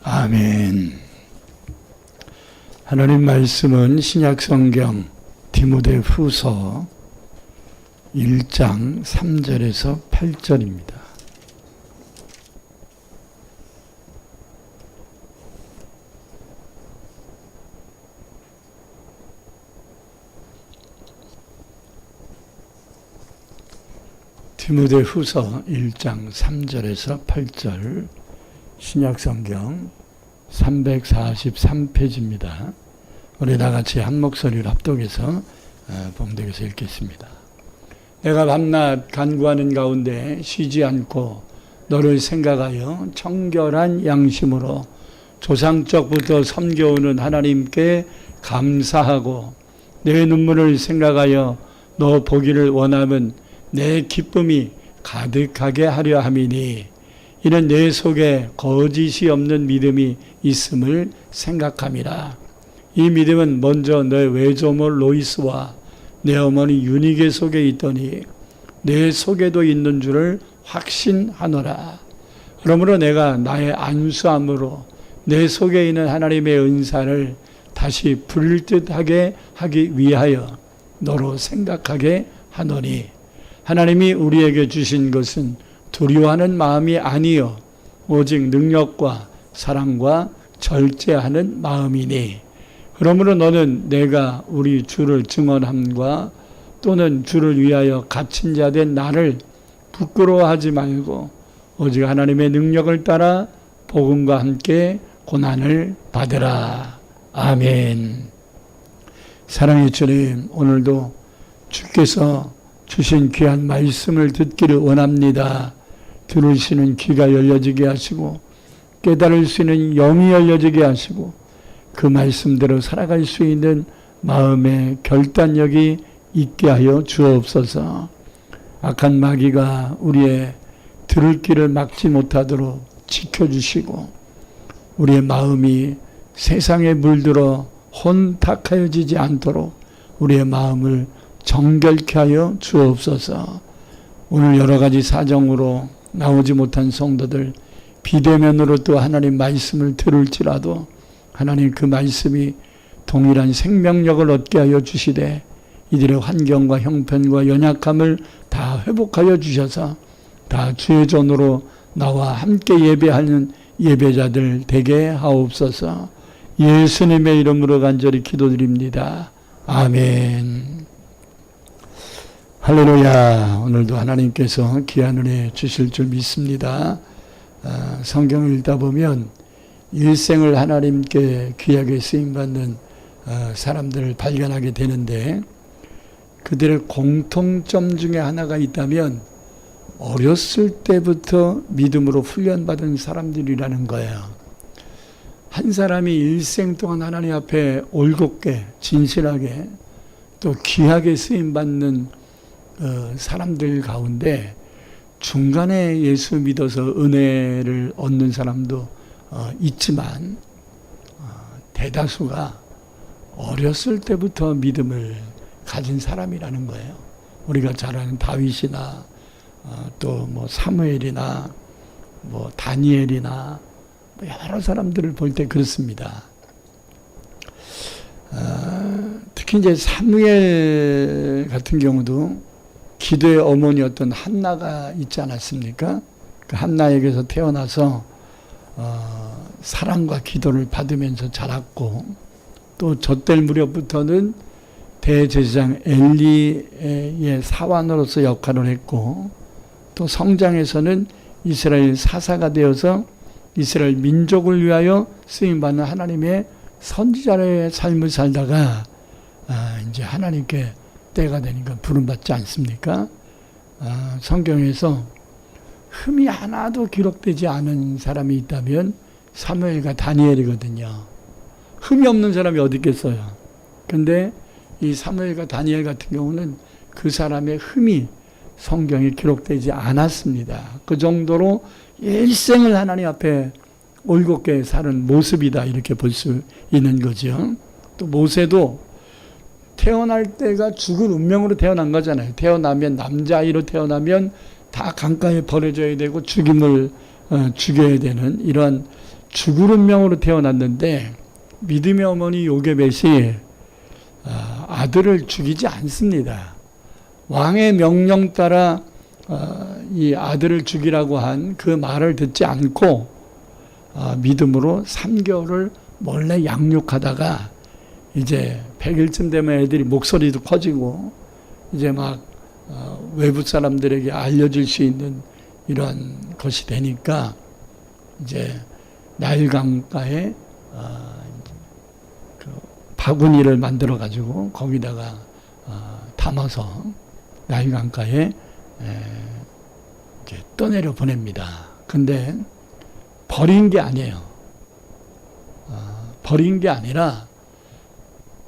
아멘. 하나님 말씀은 신약성경 디모데후서 1장 3절에서 8절입니다. 디모데후서 1장 3절에서 8절 신약성경 343페이지입니다. 우리 다같이 한 목소리로 합독해서 봉독해서 읽겠습니다. 내가 밤낮 간구하는 가운데 쉬지 않고 너를 생각하여 청결한 양심으로 조상적부터 섬겨오는 하나님께 감사하고 내 눈물을 생각하여 너 보기를 원함은 내 기쁨이 가득하게 하려 함이니 이는 내 속에 거짓이 없는 믿음이 있음을 생각함이라. 이 믿음은 먼저 내 외조모 로이스와 내 어머니 유니게 속에 있더니 내 속에도 있는 줄을 확신하노라. 그러므로 내가 나의 안수함으로 내 속에 있는 하나님의 은사를 다시 불뜻하게 하기 위하여 너로 생각하게 하노니 하나님이 우리에게 주신 것은 두려워하는 마음이 아니요 오직 능력과 사랑과 절제하는 마음이니 그러므로 너는 내가 우리 주를 증언함과 또는 주를 위하여 갇힌 자 된 나를 부끄러워하지 말고 오직 하나님의 능력을 따라 복음과 함께 고난을 받으라. 아멘. 사랑의 주님, 오늘도 주께서 주신 귀한 말씀을 듣기를 원합니다. 들으시는 귀가 열려지게 하시고 깨달을 수 있는 영이 열려지게 하시고 그 말씀대로 살아갈 수 있는 마음의 결단력이 있게 하여 주옵소서. 악한 마귀가 우리의 들을 길을 막지 못하도록 지켜주시고 우리의 마음이 세상에 물들어 혼탁하여지지 않도록 우리의 마음을 정결케 하여 주옵소서. 오늘 여러 가지 사정으로 나오지 못한 성도들 비대면으로 또 하나님 말씀을 들을지라도 하나님 그 말씀이 동일한 생명력을 얻게 하여 주시되 이들의 환경과 형편과 연약함을 다 회복하여 주셔서 다 주의 전으로 나와 함께 예배하는 예배자들 되게 하옵소서. 예수님의 이름으로 간절히 기도드립니다. 아멘. 할렐루야. 오늘도 하나님께서 귀한 은혜 주실 줄 믿습니다. 성경을 읽다 보면 일생을 하나님께 귀하게 쓰임받는 사람들을 발견하게 되는데 그들의 공통점 중에 하나가 있다면 어렸을 때부터 믿음으로 훈련받은 사람들이라는 거예요. 한 사람이 일생 동안 하나님 앞에 올곧게 진실하게 또 귀하게 쓰임받는 사람들 가운데 중간에 예수 믿어서 은혜를 얻는 사람도 있지만 대다수가 어렸을 때부터 믿음을 가진 사람이라는 거예요. 우리가 잘 아는 다윗이나 또 뭐 사무엘이나 뭐 다니엘이나 여러 사람들을 볼 때 그렇습니다. 특히 이제 사무엘 같은 경우도 기도의 어머니였던 한나가 있지 않았습니까? 그 한나에게서 태어나서 사랑과 기도를 받으면서 자랐고 또 젖될 무렵부터는 대제사장 엘리의 사환으로서 역할을 했고 또 성장에서는 이스라엘 사사가 되어서 이스라엘 민족을 위하여 쓰임받는 하나님의 선지자의 삶을 살다가 이제 하나님께 때가 되니까 부름받지 않습니까? 성경에서 흠이 하나도 기록되지 않은 사람이 있다면 사무엘과 다니엘이거든요. 흠이 없는 사람이 어디 있겠어요. 근데 이 사무엘과 다니엘 같은 경우는 그 사람의 흠이 성경에 기록되지 않았습니다. 그 정도로 일생을 하나님 앞에 올곧게 사는 모습이다 이렇게 볼 수 있는 거죠. 또 모세도 태어날 때가 죽을 운명으로 태어난 거잖아요. 태어나면 남자아이로 태어나면 다 강가에 버려져야 되고 죽임을 죽여야 되는 이러한 죽을 운명으로 태어났는데 믿음의 어머니 요게벳이 아들을 죽이지 않습니다. 왕의 명령 따라 이 아들을 죽이라고 한 그 말을 듣지 않고 믿음으로 3개월을 몰래 양육하다가 이제 100일쯤 되면 애들이 목소리도 커지고 이제 막 외부 사람들에게 알려질 수 있는 이런 것이 되니까 이제 나일 강가에 그 바구니를 만들어 가지고 거기다가 담아서 나일 강가에 이제 떠내려 보냅니다. 근데 버린 게 아니에요. 버린 게 아니라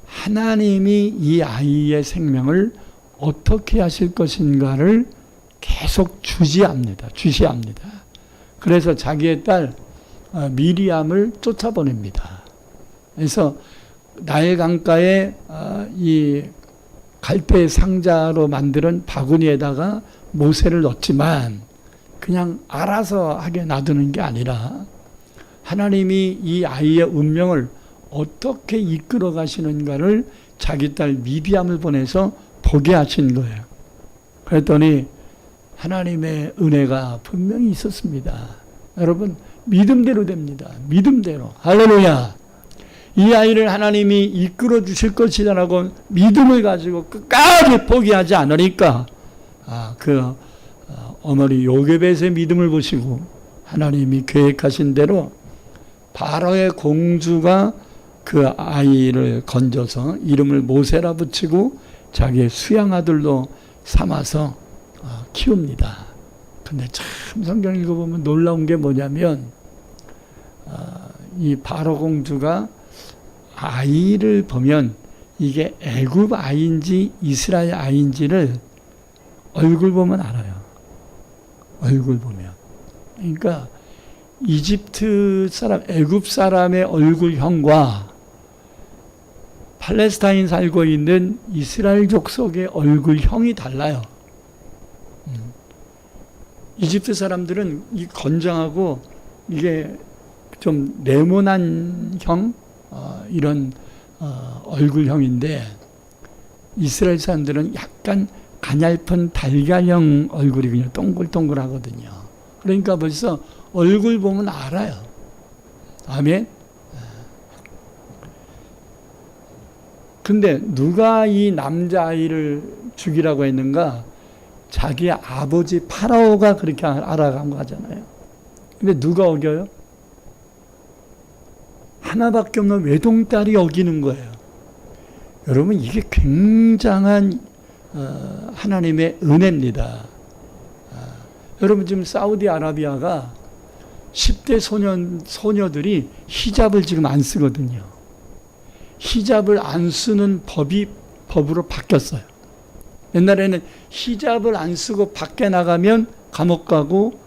하나님이 이 아이의 생명을 어떻게 하실 것인가를 계속 주시합니다. 그래서 자기의 딸 미리암을 쫓아보냅니다. 그래서 나일 강가에 이 갈대 상자로 만든 바구니에다가 모세를 넣었지만 그냥 알아서 하게 놔두는 게 아니라 하나님이 이 아이의 운명을 어떻게 이끌어 가시는가를 자기 딸 미디암을 보내서 보게 하신 거예요. 그랬더니 하나님의 은혜가 분명히 있었습니다. 여러분, 믿음대로 됩니다. 믿음대로. 할렐루야. 이 아이를 하나님이 이끌어 주실 것이라고 믿음을 가지고 끝까지 포기하지 않으니까 어머니 요게벳의 믿음을 보시고 하나님이 계획하신 대로 바로의 공주가 그 아이를 건져서 이름을 모세라 붙이고 자기의 수양 아들로 삼아서 키웁니다. 근데 참 성경 읽어보면 놀라운 게 뭐냐면 이 바로 공주가 아이를 보면 이게 애굽 아이인지 이스라엘 아이인지를 얼굴 보면 알아요. 얼굴 보면. 그러니까 이집트 사람, 애굽 사람의 얼굴형과 팔레스타인 살고 있는 이스라엘 족속의 얼굴형이 달라요. 이집트 사람들은 이 건장하고 이게 좀 네모난 형 이런 얼굴형인데 이스라엘 사람들은 약간 가냘픈 달걀형 얼굴이 그냥 동글동글하거든요. 그러니까 벌써 얼굴 보면 알아요. 아멘. 근데 누가 이 남자아이를 죽이라고 했는가? 자기 아버지 파라오가 그렇게 알아간 거 하잖아요. 근데 누가 어겨요? 하나밖에 없는 외동딸이 어기는 거예요. 여러분, 이게 굉장한 하나님의 은혜입니다. 여러분, 지금 사우디아라비아가 10대 소녀들이 히잡을 지금 안 쓰거든요. 히잡을 안 쓰는 법으로 바뀌었어요. 옛날에는 히잡을 안 쓰고 밖에 나가면 감옥 가고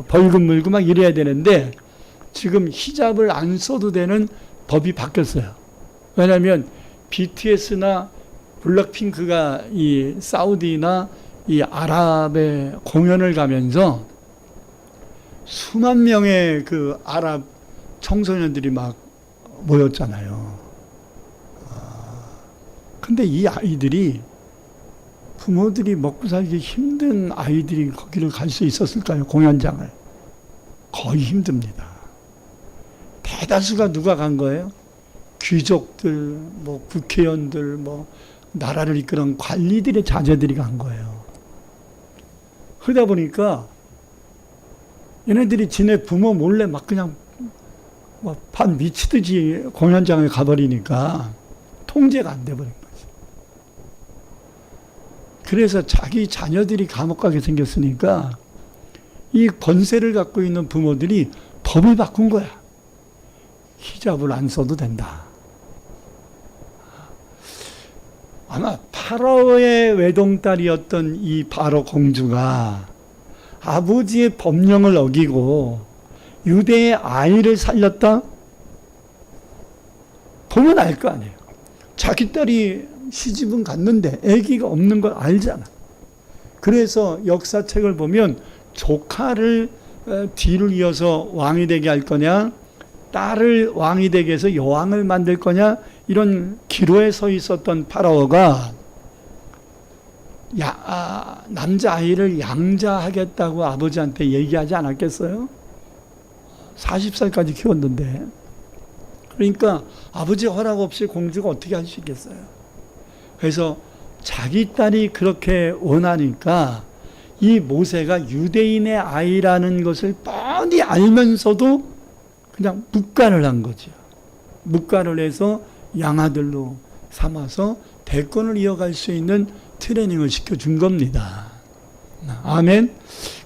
벌금 물고 막 이래야 되는데 지금 히잡을 안 써도 되는 법이 바뀌었어요. 왜냐하면 BTS나 블랙핑크가 이 사우디나 이 아랍의 공연을 가면서 수만 명의 그 아랍 청소년들이 막 모였잖아요. 근데 이 아이들이 부모들이 먹고 살기 힘든 아이들이 거기를 갈 수 있었을까요? 공연장을. 거의 힘듭니다. 대다수가 누가 간 거예요? 귀족들, 뭐 국회의원들, 뭐 나라를 이끄는 관리들의 자제들이 간 거예요. 그러다 보니까 얘네들이 지네 부모 몰래 막 그냥 반 미치듯이 공연장에 가버리니까 통제가 안 돼버린 거지. 그래서 자기 자녀들이 감옥 가게 생겼으니까 이 권세를 갖고 있는 부모들이 법을 바꾼 거야. 히잡을 안 써도 된다. 아마 파라오의 외동딸이었던 이 바로 공주가 아버지의 법령을 어기고 유대의 아이를 살렸다? 보면 알 거 아니에요. 자기 딸이 시집은 갔는데 아기가 없는 걸 알잖아. 그래서 역사책을 보면 조카를 뒤를 이어서 왕이 되게 할 거냐, 딸을 왕이 되게 해서 여왕을 만들 거냐 이런 기로에 서 있었던 파라오가 남자아이를 양자하겠다고 아버지한테 얘기하지 않았겠어요? 40살까지 키웠는데. 그러니까 아버지 허락 없이 공주가 어떻게 할 수 있겠어요? 그래서 자기 딸이 그렇게 원하니까 이 모세가 유대인의 아이라는 것을 뻔히 알면서도 그냥 묵가를 한 거죠. 묵가를 해서 양아들로 삼아서 대권을 이어갈 수 있는 트레이닝을 시켜준 겁니다. 아멘.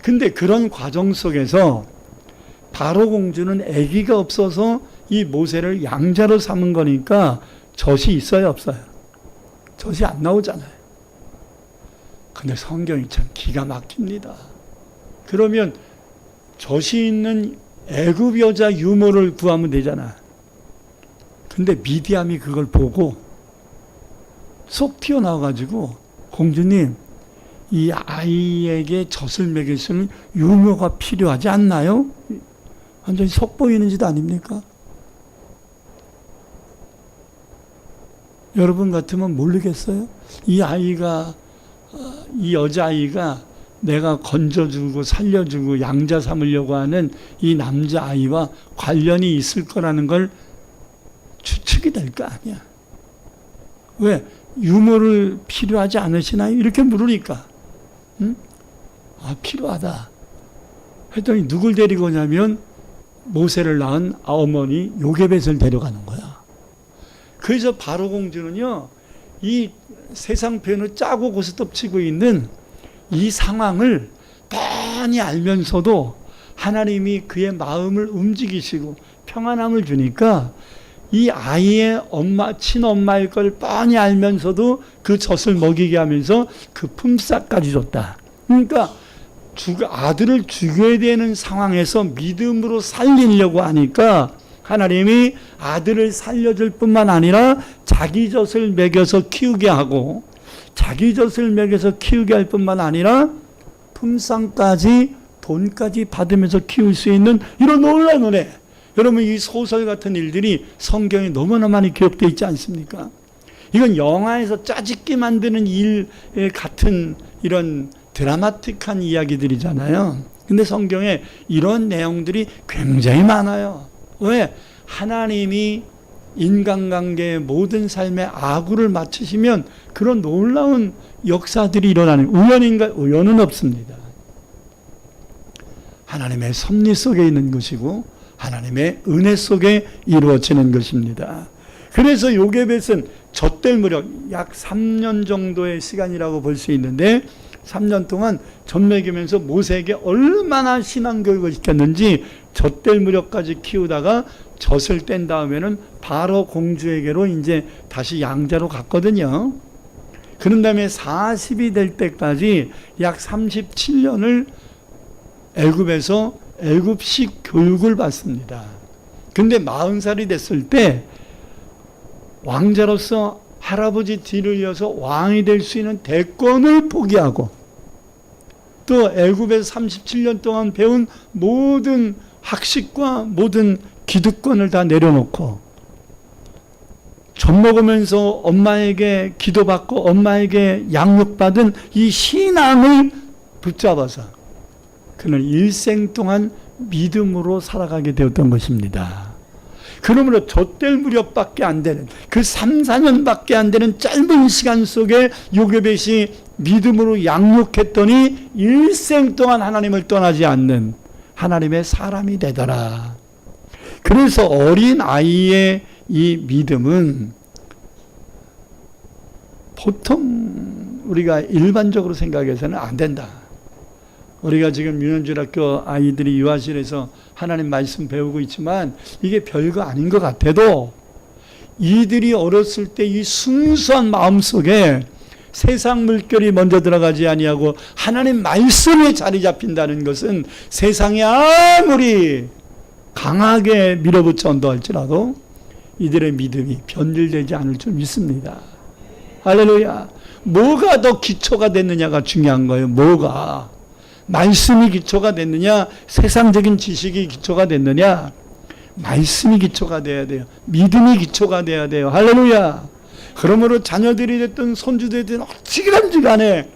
근데 그런 과정 속에서 바로 공주는 아기가 없어서 이 모세를 양자로 삼은 거니까 젖이 있어요, 없어요? 젖이 안 나오잖아요. 근데 성경이 참 기가 막힙니다. 그러면 젖이 있는 애굽 여자 유모를 구하면 되잖아. 근데 미디암이 그걸 보고 쏙 튀어나와가지고 공주님, 이 아이에게 젖을 먹일 수 있는 유모가 필요하지 않나요? 완전히 속보이는 짓 아닙니까? 여러분 같으면 모르겠어요? 이 아이가, 이 여자아이가 내가 건져주고 살려주고 양자 삼으려고 하는 이 남자아이와 관련이 있을 거라는 걸 추측이 될 거 아니야. 왜? 유모를 필요하지 않으시나요? 이렇게 물으니까. 응? 아, 필요하다. 했더니 누굴 데리고 오냐면 모세를 낳은 어머니 요게벳을 데려가는 거야. 그래서 바로 공주는요, 이 세상 표현을 짜고 고스톱치고 있는 이 상황을 뻔히 알면서도 하나님이 그의 마음을 움직이시고 평안함을 주니까 이 아이의 친엄마일 걸 뻔히 알면서도 그 젖을 먹이게 하면서 그 품삯까지 줬다. 그러니까 아들을 죽여야 되는 상황에서 믿음으로 살리려고 하니까 하나님이 아들을 살려줄 뿐만 아니라 자기 젖을 먹여서 키우게 하고 자기 젖을 먹여서 키우게 할 뿐만 아니라 품삯까지 돈까지 받으면서 키울 수 있는 이런 놀라운 은혜. 여러분, 이 소설 같은 일들이 성경에 너무나 많이 기록되어 있지 않습니까? 이건 영화에서 짜집기 만드는 일 같은 이런 드라마틱한 이야기들이잖아요. 근데 성경에 이런 내용들이 굉장히 많아요. 왜? 하나님이 인간관계의 모든 삶의 아구를 맞추시면 그런 놀라운 역사들이 일어나는, 우연인가? 우연은 없습니다. 하나님의 섭리 속에 있는 것이고 하나님의 은혜 속에 이루어지는 것입니다. 그래서 요게벳은 젖될 무렵 약 3년 정도의 시간이라고 볼 수 있는데 3년 동안 젖 먹이면서 모세에게 얼마나 신앙교육을 시켰는지 젖될 무렵까지 키우다가 젖을 뗀 다음에는 바로 공주에게로 이제 다시 양자로 갔거든요. 그런 다음에 40이 될 때까지 약 37년을 애굽에서 애굽식 교육을 받습니다. 근데 40살이 됐을 때 왕자로서 할아버지 뒤를 이어서 왕이 될 수 있는 대권을 포기하고 또 애굽에서 37년 동안 배운 모든 학식과 모든 기득권을 다 내려놓고 젖 먹으면서 엄마에게 기도받고 엄마에게 양육받은 이 신앙을 붙잡아서 그는 일생 동안 믿음으로 살아가게 되었던 것입니다. 그러므로 젖될 무렵밖에 안 되는 그 3, 4년밖에 안 되는 짧은 시간 속에 요게벳이 믿음으로 양육했더니 일생 동안 하나님을 떠나지 않는 하나님의 사람이 되더라. 그래서 어린 아이의 이 믿음은 보통 우리가 일반적으로 생각해서는 안 된다. 우리가 지금 유년중학교 아이들이 유아실에서 하나님 말씀 배우고 있지만 이게 별거 아닌 것 같아도 이들이 어렸을 때 이 순수한 마음속에 세상 물결이 먼저 들어가지 아니하고 하나님 말씀에 자리 잡힌다는 것은 세상이 아무리 강하게 밀어붙여 언도할지라도 이들의 믿음이 변질되지 않을 줄 믿습니다. 할렐루야. 뭐가 더 기초가 됐느냐가 중요한 거예요. 뭐가. 말씀이 기초가 됐느냐, 세상적인 지식이 기초가 됐느냐. 말씀이 기초가 돼야 돼요. 믿음이 기초가 돼야 돼요. 할렐루야. 그러므로 자녀들이 됐든 손주들이 됐든 어찌든지 간에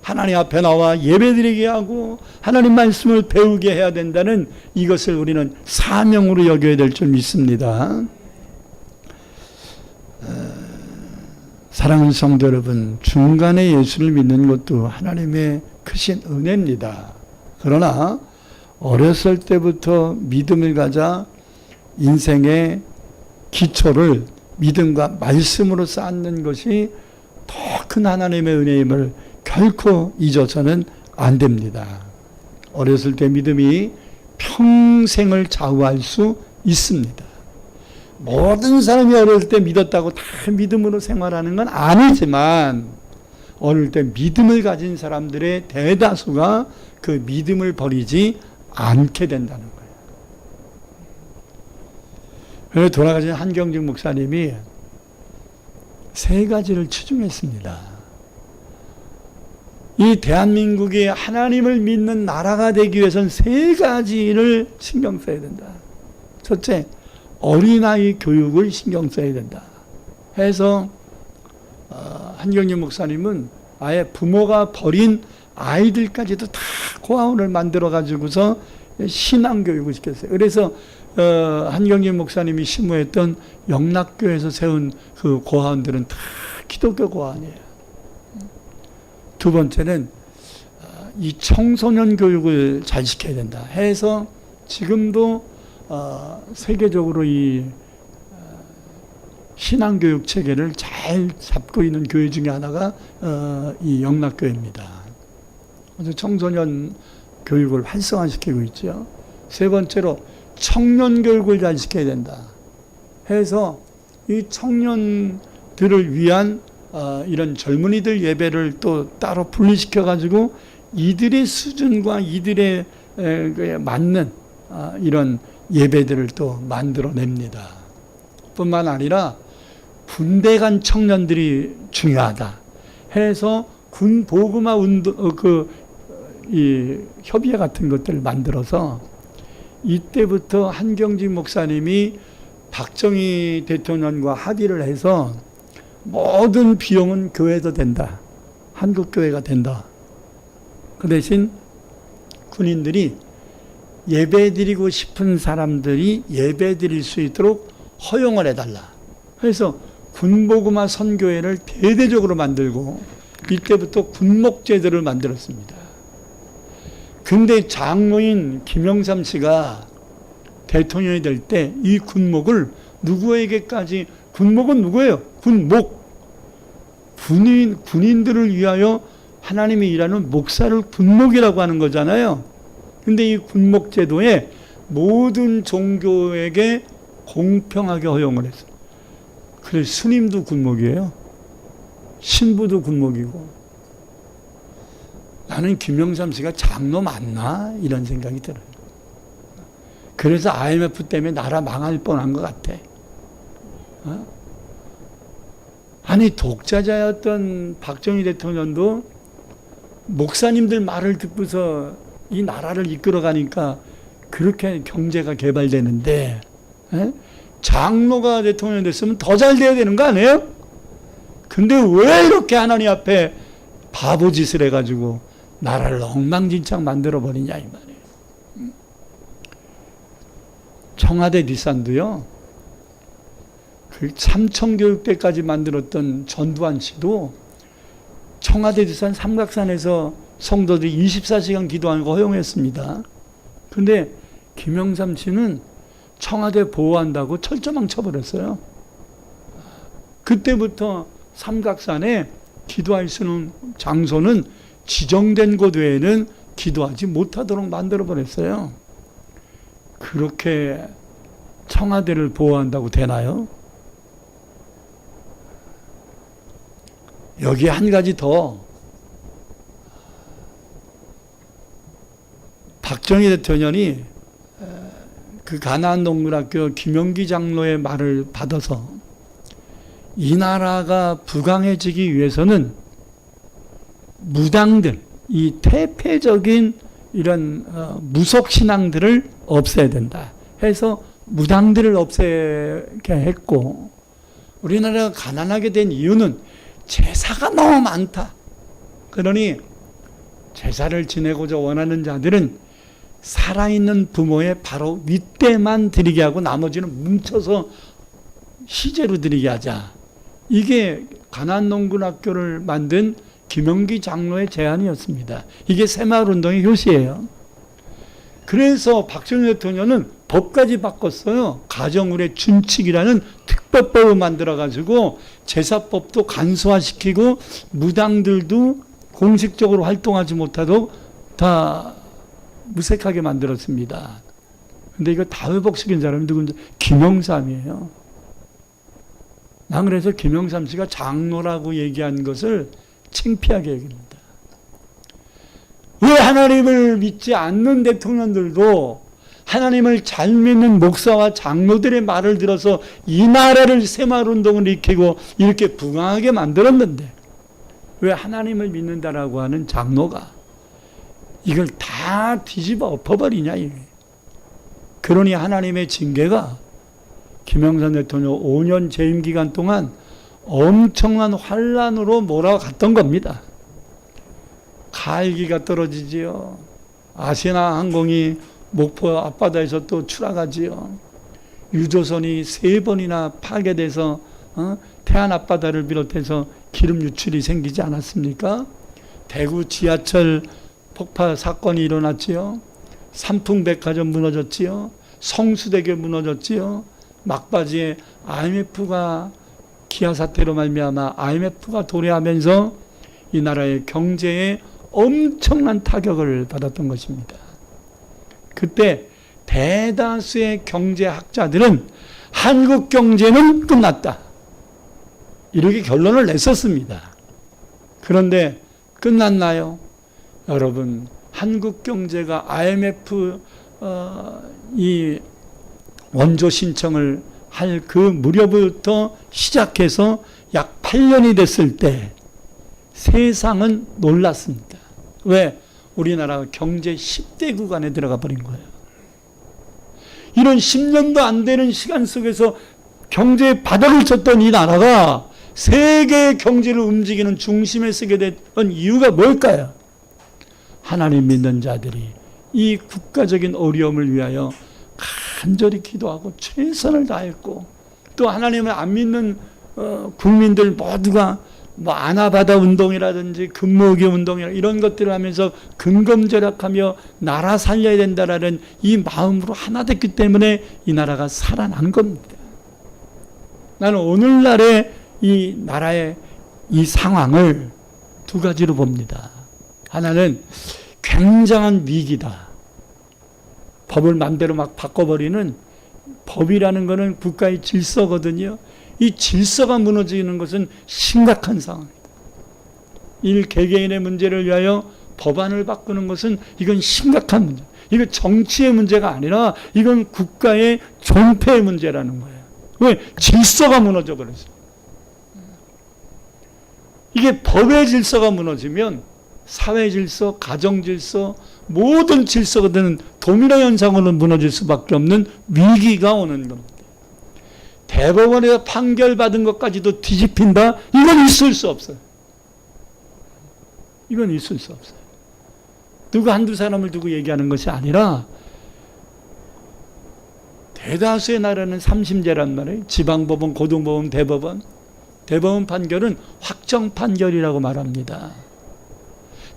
하나님 앞에 나와 예배드리게 하고 하나님 말씀을 배우게 해야 된다는 이것을 우리는 사명으로 여겨야 될 줄 믿습니다. 사랑하는 성도 여러분, 중간에 예수를 믿는 것도 하나님의 크신 은혜입니다. 그러나 어렸을 때부터 믿음을 가자 인생의 기초를 믿음과 말씀으로 쌓는 것이 더 큰 하나님의 은혜임을 결코 잊어서는 안 됩니다. 어렸을 때 믿음이 평생을 좌우할 수 있습니다. 모든 사람이 어렸을 때 믿었다고 다 믿음으로 생활하는 건 아니지만 어릴 때 믿음을 가진 사람들의 대다수가 그 믿음을 버리지 않게 된다는 거예요. 그래서 돌아가신 한경직 목사님이 세 가지를 추중했습니다. 이 대한민국이 하나님을 믿는 나라가 되기 위해서는 세 가지를 신경 써야 된다. 첫째, 어린아이 교육을 신경 써야 된다. 해서 한경직 목사님은 아예 부모가 버린 아이들까지도 다 고아원을 만들어 가지고서 신앙교육을 시켰어요. 그래서 한경직 목사님이 심무했던 영락교에서 세운 그 고아원들은 다 기독교 고아원이에요. 두 번째는 이 청소년 교육을 잘 시켜야 된다 해서 지금도 세계적으로 이 신앙교육 체계를 잘 잡고 있는 교회 중에 하나가 이 영락교회입니다. 그래서 청소년 교육을 활성화시키고 있죠. 세 번째로 청년 교육을 잘 시켜야 된다 해서 이 청년들을 위한 이런 젊은이들 예배를 또 따로 분리시켜 가지고 이들의 수준과 이들의 맞는 이런 예배들을 또 만들어냅니다. 뿐만 아니라 군대 간 청년들이 중요하다 해서 군 보그마 운동 이 협의회 같은 것들을 만들어서 이때부터 한경직 목사님이 박정희 대통령과 합의를 해서 모든 비용은 교회도 된다. 한국교회가 된다. 그 대신 군인들이 예배드리고 싶은 사람들이 예배드릴 수 있도록 허용을 해달라. 그래서 군복음화 선교회를 대대적으로 만들고 이때부터 군목제도를 만들었습니다. 근데 장로인 김영삼 씨가 대통령이 될 때 이 군목을 누구에게까지, 군목은 누구예요? 군목. 군인들을 위하여 하나님이 일하는 목사를 군목이라고 하는 거잖아요. 근데 이 군목제도에 모든 종교에게 공평하게 허용을 했어요. 그래서 스님도 군목이에요. 신부도 군목이고. 나는 김영삼 씨가 장로 맞나? 이런 생각이 들어요. 그래서 IMF 때문에 나라 망할 뻔한 것 같아. 아니 독자자였던 박정희 대통령도 목사님들 말을 듣고서 이 나라를 이끌어가니까 그렇게 경제가 개발되는데 장로가 대통령 됐으면 더 잘 돼야 되는 거 아니에요? 근데 왜 이렇게 하나님 앞에 바보짓을 해가지고 나라를 엉망진창 만들어버리냐 이 말이에요. 청와대 뒷산도요, 그 삼청교육 때까지 만들었던 전두환 씨도 청와대 뒷산 삼각산에서 성도들이 24시간 기도하는 거 허용했습니다. 근데 김영삼 씨는 청와대 보호한다고 철조망 쳐버렸어요. 그때부터 삼각산에 기도할 수 있는 장소는 지정된 곳 외에는 기도하지 못하도록 만들어버렸어요. 그렇게 청와대를 보호한다고 되나요? 여기에 한 가지 더, 박정희 대통령이 그 가나안 동물학교 김영기 장로의 말을 받아서 이 나라가 부강해지기 위해서는 무당들, 이 태폐적인 이런 무속신앙들을 없애야 된다 해서 무당들을 없애게 했고, 우리나라가 가난하게 된 이유는 제사가 너무 많다. 그러니 제사를 지내고자 원하는 자들은 살아있는 부모의 바로 윗대만 드리게 하고 나머지는 뭉쳐서 시제로 드리게 하자. 이게 가난농군학교를 만든 김영기 장로의 제안이었습니다. 이게 새마을운동의 효시예요. 그래서 박정희 대통령은 법까지 바꿨어요. 가정의례 준칙이라는 특별법을 만들어가지고 제사법도 간소화시키고 무당들도 공식적으로 활동하지 못하도록 다 무색하게 만들었습니다. 근데 이거 다 회복시킨 사람이 누군지 김영삼이에요. 난 그래서 김영삼 씨가 장로라고 얘기한 것을 창피하게 얘기합니다. 왜 하나님을 믿지 않는 대통령들도 하나님을 잘 믿는 목사와 장로들의 말을 들어서 이 나라를 새마을운동을 일으키고 이렇게 부강하게 만들었는데 왜 하나님을 믿는다라고 하는 장로가 이걸 다 뒤집어 엎어버리냐 이게. 그러니 하나님의 징계가 김영삼 대통령 5년 재임 기간 동안 엄청난 환란으로 몰아갔던 겁니다. 가을기가 떨어지지요. 아시아나 항공이 목포 앞바다에서 또 추락하지요. 유조선이 3번이나 파괴돼서 태안 앞바다를 비롯해서 기름 유출이 생기지 않았습니까? 대구 지하철 폭파 사건이 일어났지요. 삼풍백화점 무너졌지요. 성수대교 무너졌지요. 막바지에 IMF가 기아 사태로 말미암아 IMF가 도래하면서 이 나라의 경제에 엄청난 타격을 받았던 것입니다. 그때 대다수의 경제학자들은 한국 경제는 끝났다. 이렇게 결론을 냈었습니다. 그런데 끝났나요? 여러분, 한국 경제가 IMF 이 원조 신청을 할 그 무렵부터 시작해서 약 8년이 됐을 때 세상은 놀랐습니다. 왜? 우리나라가 경제 10대 구간에 들어가 버린 거예요. 이런 10년도 안 되는 시간 속에서 경제의 바닥을 쳤던 이 나라가 세계의 경제를 움직이는 중심에 서게 됐던 이유가 뭘까요? 하나님 믿는 자들이 이 국가적인 어려움을 위하여 간절히 기도하고 최선을 다했고, 또 하나님을 안 믿는 국민들 모두가 뭐 아나바다 운동이라든지 금모으기 운동이라 이런 것들을 하면서 근검절약하며 나라 살려야 된다라는 이 마음으로 하나 됐기 때문에 이 나라가 살아난 겁니다. 나는 오늘날의 이 나라의 이 상황을 두 가지로 봅니다. 하나는 굉장한 위기다. 법을 마음대로 막 바꿔버리는, 법이라는 것은 국가의 질서거든요. 이 질서가 무너지는 것은 심각한 상황입니다. 개개인의 문제를 위하여 법안을 바꾸는 것은 이건 심각한 문제. 이거 정치의 문제가 아니라 이건 국가의 존폐의 문제라는 거예요. 왜? 질서가 무너져 버렸어요. 이게 법의 질서가 무너지면 사회 질서, 가정 질서, 모든 질서가 되는 도미노 현상으로 무너질 수밖에 없는 위기가 오는 겁니다. 대법원에서 판결받은 것까지도 뒤집힌다? 이건 있을 수 없어요. 이건 있을 수 없어요. 누구 한두 사람을 두고 얘기하는 것이 아니라 대다수의 나라는 3심제란 말이에요. 지방법원, 고등법원, 대법원. 대법원 판결은 확정 판결이라고 말합니다.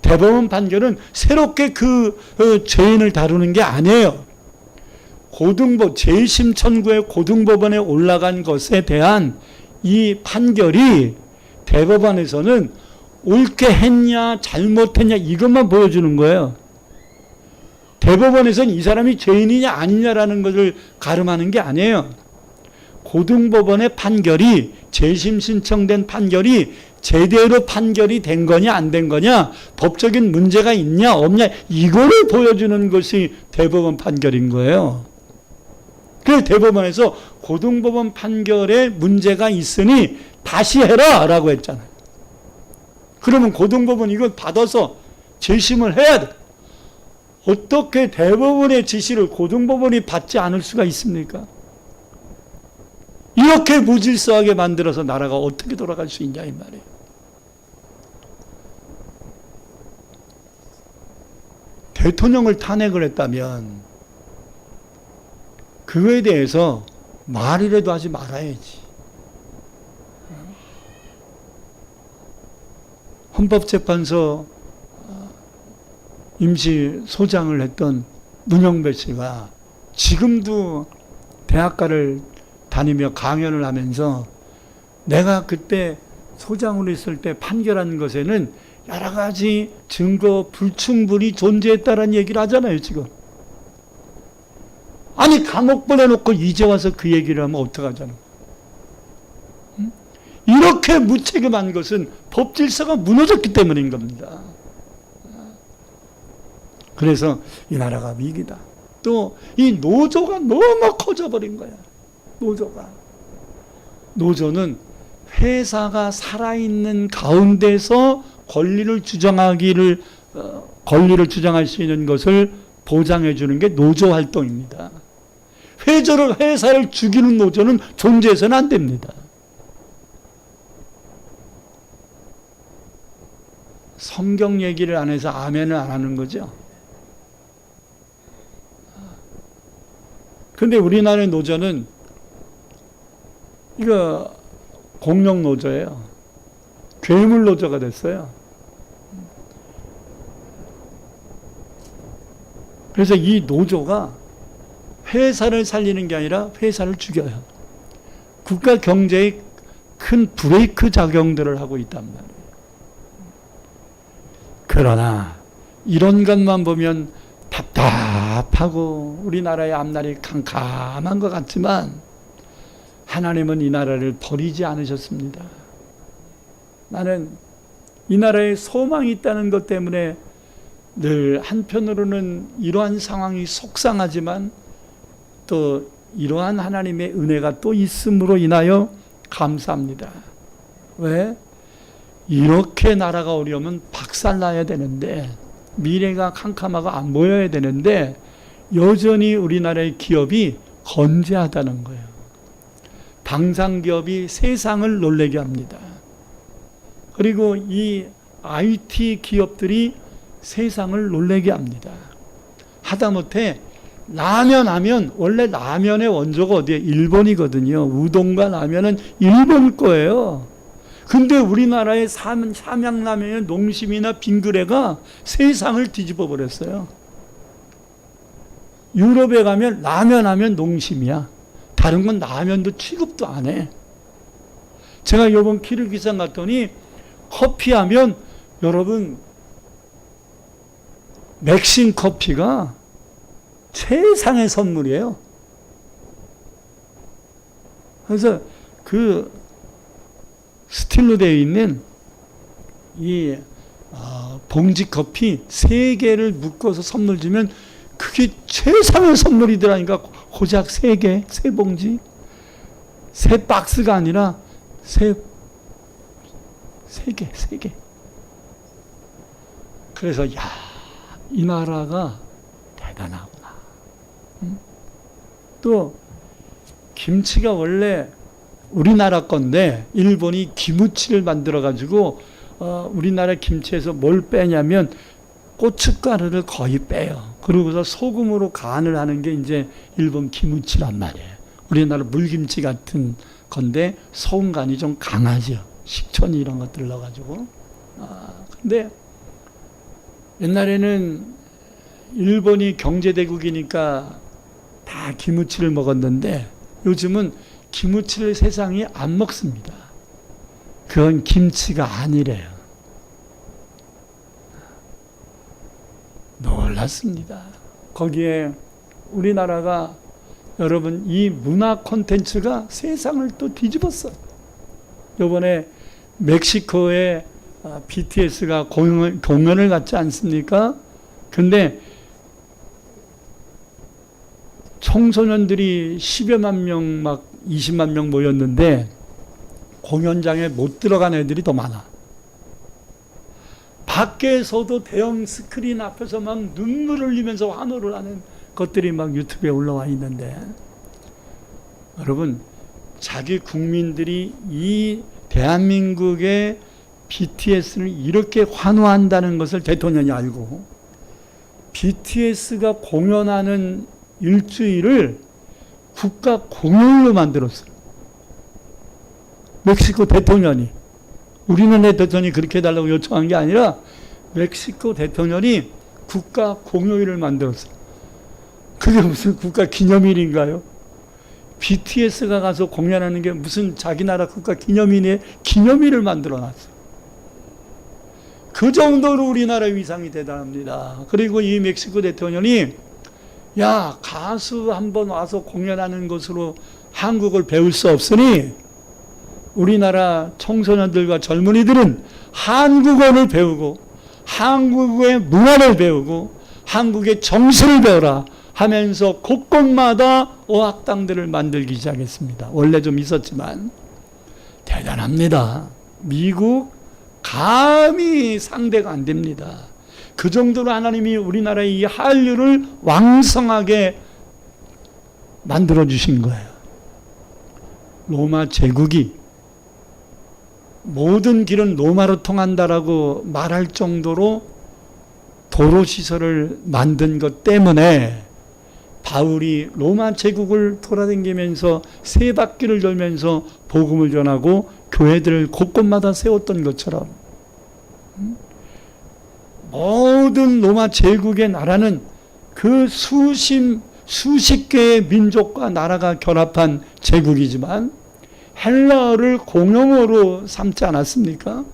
대법원 판결은 새롭게 그 죄인을 다루는 게 아니에요. 제1심 청구의 고등법원에 올라간 것에 대한 이 판결이 대법원에서는 옳게 했냐 잘못했냐 이것만 보여주는 거예요. 대법원에서는 이 사람이 죄인이냐 아니냐라는 것을 가름하는 게 아니에요. 고등법원의 판결이, 재심 신청된 판결이 제대로 판결이 된 거냐 안 된 거냐, 법적인 문제가 있냐 없냐, 이거를 보여주는 것이 대법원 판결인 거예요. 그래서 대법원에서 고등법원 판결에 문제가 있으니 다시 해라 라고 했잖아요. 그러면 고등법원 이걸 받아서 재심을 해야 돼. 어떻게 대법원의 지시를 고등법원이 받지 않을 수가 있습니까? 이렇게 무질서하게 만들어서 나라가 어떻게 돌아갈 수 있냐 이 말이에요. 대통령을 탄핵을 했다면 그거에 대해서 말이라도 하지 말아야지. 헌법재판소 임시소장을 했던 문영배 씨가 지금도 대학가를 다니며 강연을 하면서 내가 그때 소장으로 있을 때 판결한 것에는 여러 가지 증거 불충분이 존재했다는 얘기를 하잖아요, 지금. 아니, 감옥 보내놓고 이제 와서 그 얘기를 하면 어떡하잖아. 응? 이렇게 무책임한 것은 법 질서가 무너졌기 때문인 겁니다. 그래서 이 나라가 위기다. 또 이 노조가 너무 커져버린 거야. 노조는 회사가 살아있는 가운데서 권리를 주장할 수 있는 것을 보장해 주는 게 노조 활동입니다. 회사를 죽이는 노조는 존재해서는 안 됩니다. 성경 얘기를 안 해서 아멘을 안 하는 거죠. 근데 우리나라의 노조는 이거 공룡 노조예요. 괴물 노조가 됐어요. 그래서 이 노조가 회사를 살리는 게 아니라 회사를 죽여요. 국가 경제에 큰 브레이크 작용들을 하고 있단 말이에요. 그러나 이런 것만 보면 답답하고 우리나라의 앞날이 캄캄한 것 같지만 하나님은 이 나라를 버리지 않으셨습니다. 나는 이 나라에 소망이 있다는 것 때문에 늘 한편으로는 이러한 상황이 속상하지만 또 이러한 하나님의 은혜가 또 있음으로 인하여 감사합니다. 왜? 이렇게 나라가 어려우면 박살나야 되는데 미래가 캄캄하고 안 보여야 되는데 여전히 우리나라의 기업이 건재하다는 거예요. 방산기업이 세상을 놀라게 합니다. 그리고 이 IT 기업들이 세상을 놀라게 합니다. 하다못해 라면 하면 원래 라면의 원조가 어디에? 일본이거든요. 우동과 라면은 일본 거예요. 근데 우리나라의 삼양라면의 농심이나 빙그레가 세상을 뒤집어 버렸어요. 유럽에 가면 라면 하면 농심이야. 다른 건 라면도 취급도 안 해. 제가 이번 키르기스탄 갔더니 커피 하면 여러분 맥신 커피가 최상의 선물이에요. 그래서 그 스틸로 되어 있는 이 봉지 커피 3개를 묶어서 선물 주면 그게 최상의 선물이더라니까. 고작 3개, 3봉지, 3박스가 아니라 3개. 그래서 이 나라가 대단하구나. 또 김치가 원래 우리나라 건데 일본이 기무치를 만들어 가지고 우리나라 김치에서 뭘 빼냐면 고춧가루를 거의 빼요. 그러고서 소금으로 간을 하는 게 이제 일본 기무치란 말이에요. 우리나라 물김치 같은 건데 소금 간이 좀 강하죠. 식초니 이런 것들 넣어가지고. 근데 옛날에는 일본이 경제대국이니까 다 기무치를 먹었는데 요즘은 기무치를 세상이 안 먹습니다. 그건 김치가 아니래요. 놀랐습니다. 거기에 우리나라가 여러분 이 문화 콘텐츠가 세상을 또 뒤집었어. 이번에 멕시코에 BTS가 공연을 갔지 않습니까? 근데 청소년들이 10여만 명, 막 20만 명 모였는데 공연장에 못 들어간 애들이 더 많아. 밖에서도 대형 스크린 앞에서 막 눈물을 흘리면서 환호를 하는 것들이 막 유튜브에 올라와 있는데 여러분 자기 국민들이 이 대한민국의 BTS를 이렇게 환호한다는 것을 대통령이 알고 BTS가 공연하는 일주일을 국가 공휴일로 만들었어요. 멕시코 대통령이. 우리나라 대통령이 그렇게 해달라고 요청한 게 아니라 멕시코 대통령이 국가 공휴일을 만들었어요. 그게 무슨 국가 기념일인가요? BTS가 가서 공연하는 게 무슨 자기 나라 국가 기념일을 만들어놨어요. 그 정도로 우리나라 위상이 대단합니다. 그리고 이 멕시코 대통령이 야, 가수 한번 와서 공연하는 것으로 한국을 배울 수 없으니 우리나라 청소년들과 젊은이들은 한국어를 배우고 한국의 문화를 배우고 한국의 정신을 배워라 하면서 곳곳마다 어학당들을 만들기 시작했습니다. 원래 좀 있었지만 대단합니다. 미국 감히 상대가 안 됩니다. 그 정도로 하나님이 우리나라의 이 한류를 왕성하게 만들어 주신 거예요. 로마 제국이 모든 길은 로마로 통한다라고 말할 정도로 도로시설을 만든 것 때문에 바울이 로마 제국을 돌아다니면서 세 바퀴를 돌면서 복음을 전하고 교회들을 곳곳마다 세웠던 것처럼 모든 로마 제국의 나라는 그 수십 개의 민족과 나라가 결합한 제국이지만 헬라어를 공용어로 삼지 않았습니까?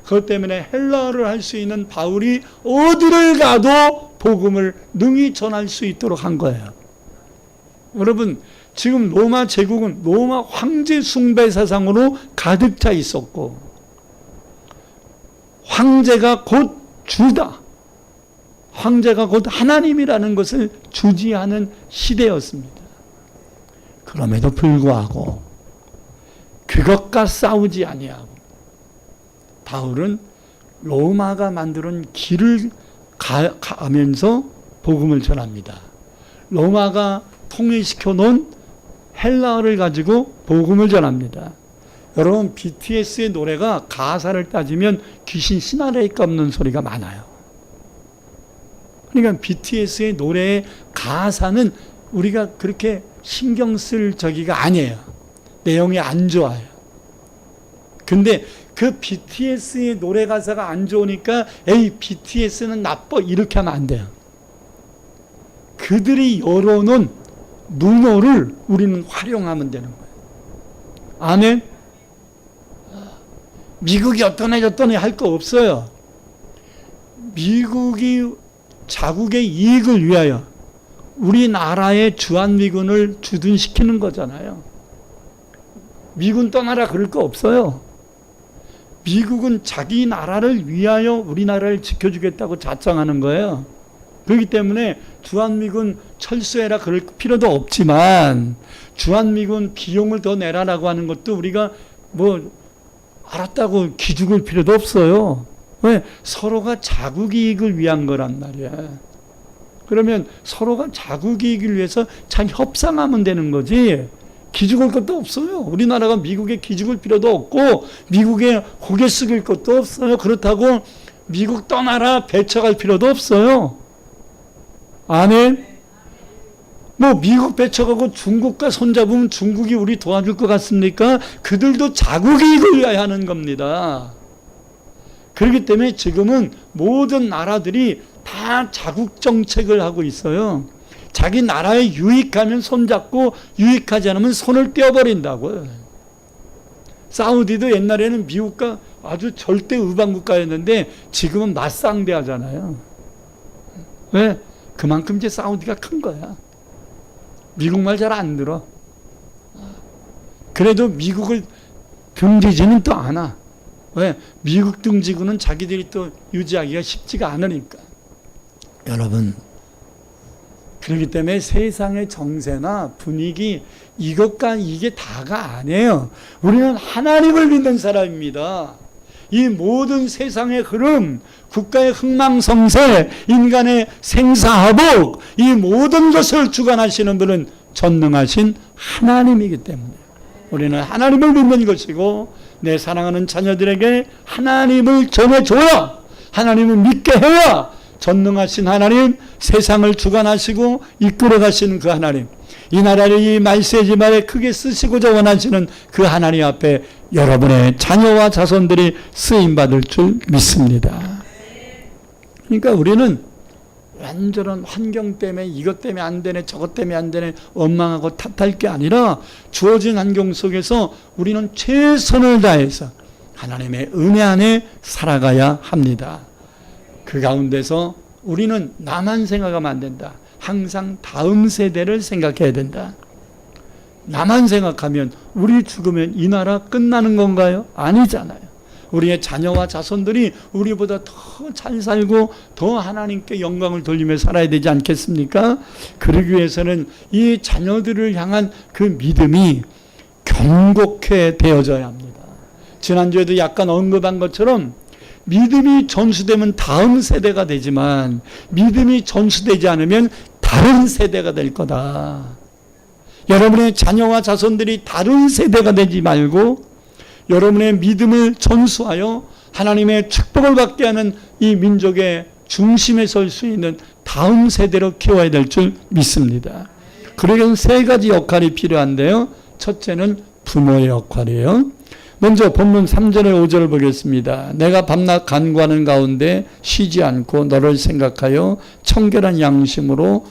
그것 때문에 헬라어를 할 수 있는 바울이 어디를 가도 복음을 능히 전할 수 있도록 한 거예요. 여러분, 지금 로마 제국은 로마 황제 숭배 사상으로 가득 차 있었고 황제가 곧 주다. 황제가 곧 하나님이라는 것을 주지하는 시대였습니다. 그럼에도 불구하고 그것과 싸우지 아니하고 바울은 로마가 만드는 길을 가면서 복음을 전합니다. 로마가 통일시켜 놓은 헬라어를 가지고 복음을 전합니다. 여러분, BTS의 노래가 가사를 따지면 귀신 씨나라니까 없는 소리가 많아요. 그러니까 BTS의 노래의 가사는 우리가 그렇게 신경 쓸 저기가 아니에요. 내용이 안 좋아요. 근데 그 BTS의 노래 가사가 안 좋으니까 에이, BTS는 나빠 이렇게 하면 안 돼요. 그들이 열어놓은 눈호를 우리는 활용하면 되는 거예요. 아멘? 미국이 어떠네 저떠네 할 거 없어요. 미국이 자국의 이익을 위하여 우리나라의 주한미군을 주둔시키는 거잖아요. 미군 떠나라 그럴 거 없어요. 미국은 자기 나라를 위하여 우리나라를 지켜주겠다고 자청하는 거예요. 그렇기 때문에 주한미군 철수해라 그럴 필요도 없지만 주한미군 비용을 더 내라라고 하는 것도 우리가 뭐 알았다고 기죽을 필요도 없어요. 왜? 서로가 자국 이익을 위한 거란 말이야. 그러면 서로가 자국 이익을 위해서 잘 협상하면 되는 거지 기죽을 것도 없어요. 우리나라가 미국에 기죽을 필요도 없고 미국에 고개 숙일 것도 없어요. 그렇다고 미국 떠나라 배척할 필요도 없어요. 아멘. 뭐 미국 배척하고 중국과 손잡으면 중국이 우리 도와줄 것 같습니까? 그들도 자국 이익을 위하여 하는 겁니다. 그렇기 때문에 지금은 모든 나라들이 다 자국 정책을 하고 있어요. 자기 나라에 유익하면 손잡고 유익하지 않으면 손을 떼어버린다고요. 사우디도 옛날에는 미국과 아주 절대 우방국가였는데 지금은 맞상대하잖아요. 왜? 그만큼 이제 사우디가 큰 거야. 미국 말 잘 안 들어. 그래도 미국을 등지지는 또 않아. 왜? 미국 등지고는 자기들이 또 유지하기가 쉽지가 않으니까. 여러분, 그렇기 때문에 세상의 정세나 분위기 이것과 이게 다가 아니에요. 우리는 하나님을 믿는 사람입니다. 이 모든 세상의 흐름, 국가의 흥망성쇠, 인간의 생사화복, 이 모든 것을 주관하시는 분은 전능하신 하나님이기 때문에 우리는 하나님을 믿는 것이고 내 사랑하는 자녀들에게 하나님을 전해줘야, 하나님을 믿게 해야 전능하신 하나님, 세상을 주관하시고 이끌어 가시는 그 하나님, 이 나라를 이 말세의 지말에 크게 쓰시고자 원하시는 그 하나님 앞에 여러분의 자녀와 자손들이 쓰임받을 줄 믿습니다. 그러니까 우리는 완전한 환경 때문에 이것 때문에 안 되네, 저것 때문에 안 되네, 원망하고 탓할 게 아니라 주어진 환경 속에서 우리는 최선을 다해서 하나님의 은혜 안에 살아가야 합니다. 그 가운데서 우리는 나만 생각하면 안 된다. 항상 다음 세대를 생각해야 된다. 나만 생각하면 우리 죽으면 이 나라 끝나는 건가요? 아니잖아요. 우리의 자녀와 자손들이 우리보다 더 잘 살고 더 하나님께 영광을 돌리며 살아야 되지 않겠습니까? 그러기 위해서는 이 자녀들을 향한 그 믿음이 견고케 되어져야 합니다. 지난주에도 약간 언급한 것처럼 믿음이 전수되면 다음 세대가 되지만 믿음이 전수되지 않으면 다른 세대가 될 거다. 여러분의 자녀와 자손들이 다른 세대가 되지 말고 여러분의 믿음을 전수하여 하나님의 축복을 받게 하는 이 민족의 중심에 설 수 있는 다음 세대로 키워야 될 줄 믿습니다. 그러기엔 세 가지 역할이 필요한데요. 첫째는 부모의 역할이에요. 먼저 본문 3절에 5절을 보겠습니다. 내가 밤낮 간구하는 가운데 쉬지 않고 너를 생각하여 청결한 양심으로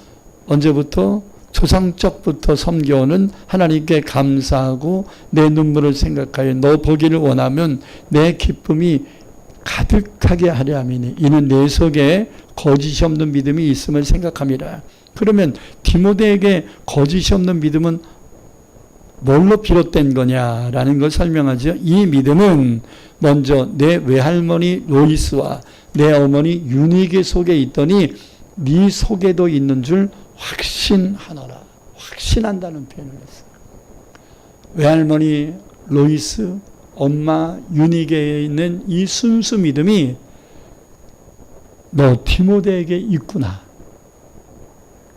언제부터? 조상적부터 섬겨오는 하나님께 감사하고 내 눈물을 생각하여 너 보기를 원하면 내 기쁨이 가득하게 하려 함이니 이는 내 속에 거짓이 없는 믿음이 있음을 생각함이라. 그러면 디모데에게 거짓이 없는 믿음은 뭘로 비롯된 거냐라는 걸 설명하죠. 이 믿음은 먼저 내 외할머니 로이스와 내 어머니 유니게 속에 있더니 네 속에도 있는 줄 확신하노라. 확신한다는 표현을 했어요. 외할머니 로이스, 엄마 유니게에 있는 이 순수 믿음이 너 디모데에게 있구나.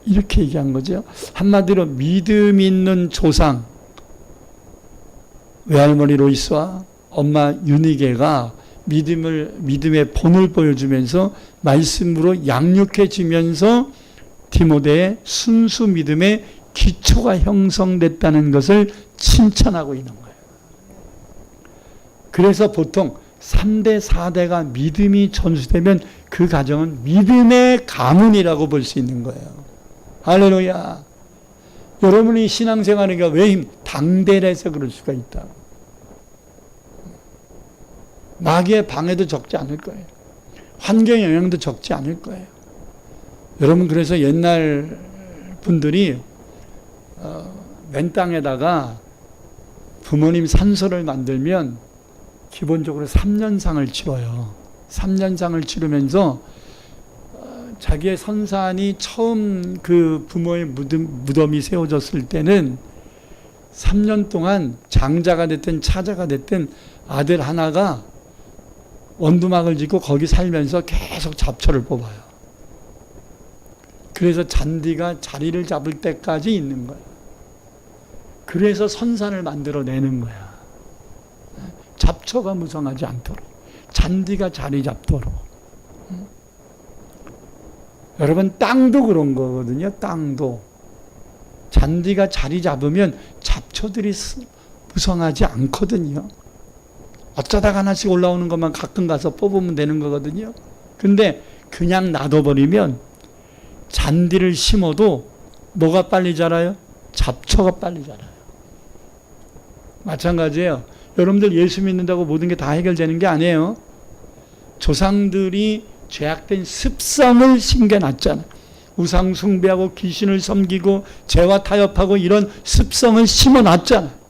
이렇게 얘기한 거죠. 한마디로 믿음 있는 조상, 외할머니 로이스와 엄마 유니게가 믿음의 본을 보여주면서 말씀으로 양육해지면서 디모데의 순수 믿음의 기초가 형성됐다는 것을 칭찬하고 있는 거예요. 그래서 보통 3대, 4대가 믿음이 전수되면 그 가정은 믿음의 가문이라고 볼 수 있는 거예요. 할렐루야. 여러분이 신앙생활하니까 왜 당대라서 그럴 수가 있다. 마귀의 방해도 적지 않을 거예요. 환경의 영향도 적지 않을 거예요. 여러분, 그래서 옛날 분들이 맨 땅에다가 부모님 산소를 만들면 기본적으로 3년상을 치러요. 3년상을 치르면서 자기의 선산이 처음 그 부모의 무덤이 세워졌을 때는 3년 동안 장자가 됐든 차자가 됐든 아들 하나가 원두막을 짓고 거기 살면서 계속 잡초를 뽑아요. 그래서 잔디가 자리를 잡을 때까지 있는 거예요. 그래서 선산을 만들어내는 거야. 잡초가 무성하지 않도록, 잔디가 자리 잡도록. 여러분, 땅도 그런 거거든요. 땅도 잔디가 자리 잡으면 잡초들이 무성하지 않거든요. 어쩌다가 하나씩 올라오는 것만 가끔 가서 뽑으면 되는 거거든요. 근데 그냥 놔둬버리면 잔디를 심어도 뭐가 빨리 자라요? 잡초가 빨리 자라요. 마찬가지예요. 여러분들 예수 믿는다고 모든 게 다 해결되는 게 아니에요. 조상들이 죄악된 습성을 심겨놨잖아요. 우상 숭배하고 귀신을 섬기고 죄와 타협하고 이런 습성을 심어놨잖아요.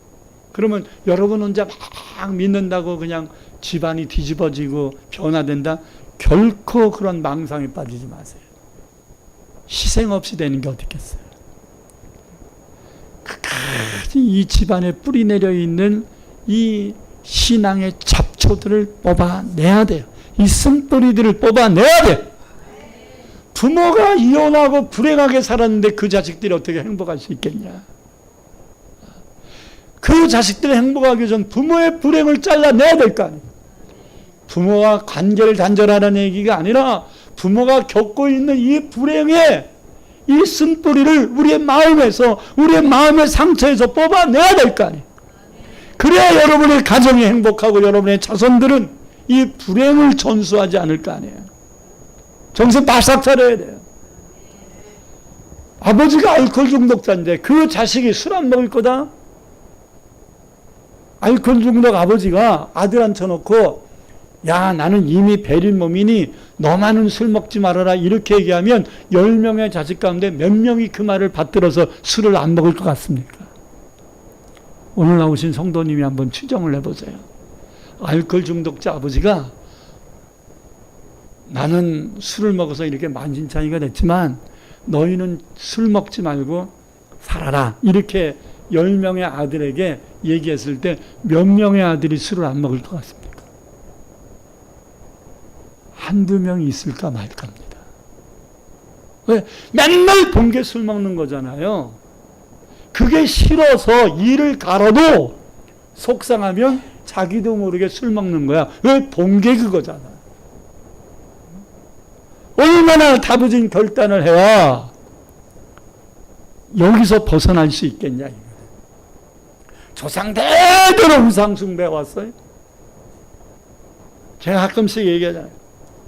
그러면 여러분 혼자 막 믿는다고 그냥 집안이 뒤집어지고 변화된다? 결코 그런 망상에 빠지지 마세요. 희생 없이 되는 게 어떻겠어요? 끝까지 이 집안에 뿌리 내려 있는 이 신앙의 잡초들을 뽑아내야 돼요. 이 쓴뿌리들을 뽑아내야 돼요. 부모가 이혼하고 불행하게 살았는데 그 자식들이 어떻게 행복할 수 있겠냐? 그 자식들이 행복하기 전 부모의 불행을 잘라내야 될 거 아니에요. 부모와 관계를 단절하라는 얘기가 아니라 부모가 겪고 있는 이 불행의 이 쓴뿌리를 우리의 마음에서, 우리의 마음의 상처에서 뽑아내야 될 거 아니에요. 그래야 여러분의 가정이 행복하고 여러분의 자손들은 이 불행을 전수하지 않을 거 아니에요. 정신 바싹 차려야 돼요. 아버지가 알코올 중독자인데 그 자식이 술 안 먹을 거다? 알코올 중독 아버지가 아들 앉혀놓고 야, 나는 이미 베린 몸이니 너만은 술 먹지 말아라 이렇게 얘기하면 10명의 자식 가운데 몇 명이 그 말을 받들어서 술을 안 먹을 것 같습니까? 오늘 나오신 성도님이 한번 추정을 해보세요. 알코올 중독자 아버지가 나는 술을 먹어서 이렇게 만신창이가 됐지만 너희는 술 먹지 말고 살아라 이렇게 10명의 아들에게 얘기했을 때 몇 명의 아들이 술을 안 먹을 것 같습니까? 한두 명이 있을까 말까입니다. 왜? 맨날 본 게 술 먹는 거잖아요. 그게 싫어서 이를 갈아도 속상하면 자기도 모르게 술 먹는 거야. 왜? 본 게 그거잖아. 얼마나 다부진 결단을 해야 여기서 벗어날 수 있겠냐. 조상대대로 우상숭배 왔어요. 제가 가끔씩 얘기하잖아요.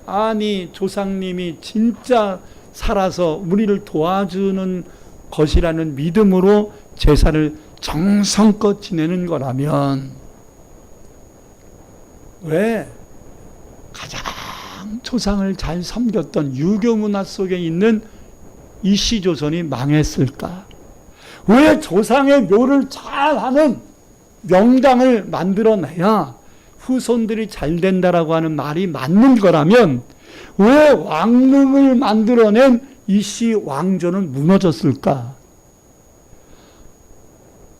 아니 조상님이 진짜 살아서 우리를 도와주는 것이라는 믿음으로 제사를 정성껏 지내는 거라면 왜 가장 조상을 잘 섬겼던 유교 문화 속에 있는 이씨조선이 망했을까? 왜 조상의 묘를 잘하는 명당을 만들어내야 후손들이 잘 된다라고 하는 말이 맞는 거라면 왜 왕릉을 만들어낸 이씨 왕조는 무너졌을까?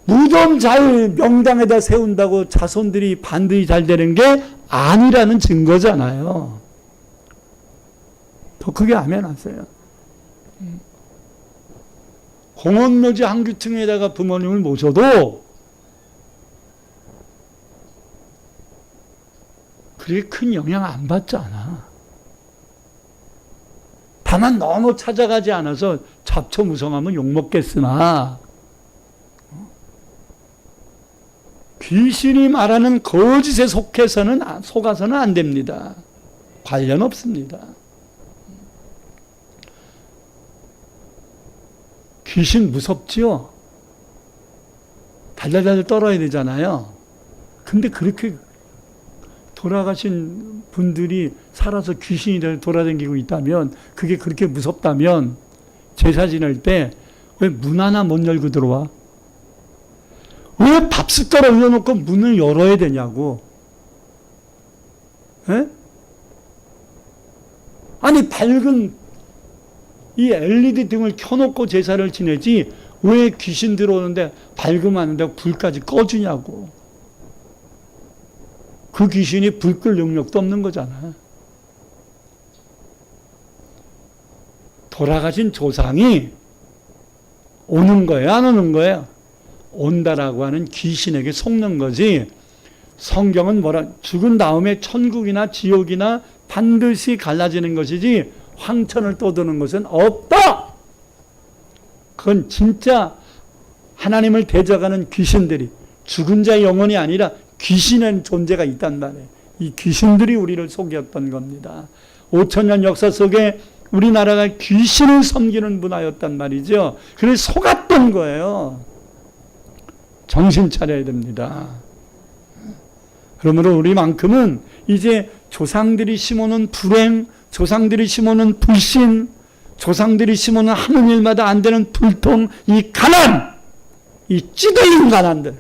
무덤 잘 명당에다 세운다고 자손들이 반드시 잘 되는 게 아니라는 증거잖아요. 더 크게 하면 하세요. 공원묘지 한 귀퉁이에다가 부모님을 모셔도 그렇게 큰 영향 안 받지 않아. 다만 너무 찾아가지 않아서 잡초무성하면 욕먹겠으나 귀신이 말하는 거짓에 속아서는 안 됩니다. 관련 없습니다. 귀신 무섭지요? 달달달 떨어야 되잖아요. 근데 그렇게 돌아가신 분들이 살아서 귀신이 돌아다니고 있다면, 그게 그렇게 무섭다면 제사 지낼 때 왜 문 하나 못 열고 들어와? 왜 밥숟가락 올려놓고 문을 열어야 되냐고. 에? 아니 밝은 이 LED 등을 켜놓고 제사를 지내지 왜 귀신 들어오는데 밝으면 안 된다고 불까지 꺼주냐고. 그 귀신이 불 끌 능력도 없는 거잖아. 돌아가신 조상이 오는 거예요, 안 오는 거예요? 온다라고 하는 귀신에게 속는 거지. 성경은 뭐라, 죽은 다음에 천국이나 지옥이나 반드시 갈라지는 것이지 황천을 떠도는 것은 없다. 그건 진짜 하나님을 대적하는 귀신들이, 죽은 자의 영혼이 아니라 귀신의 존재가 있단 말이에요. 이 귀신들이 우리를 속였던 겁니다. 5,000년 역사 속에 우리나라가 귀신을 섬기는 문화였단 말이죠. 그래서 속았던 거예요. 정신 차려야 됩니다. 그러므로 우리만큼은 이제 조상들이 심어놓은 불행, 조상들이 심어놓은 불신, 조상들이 심어놓은 하는 일마다 안 되는 불통, 이 가난, 이 찌들린 가난들,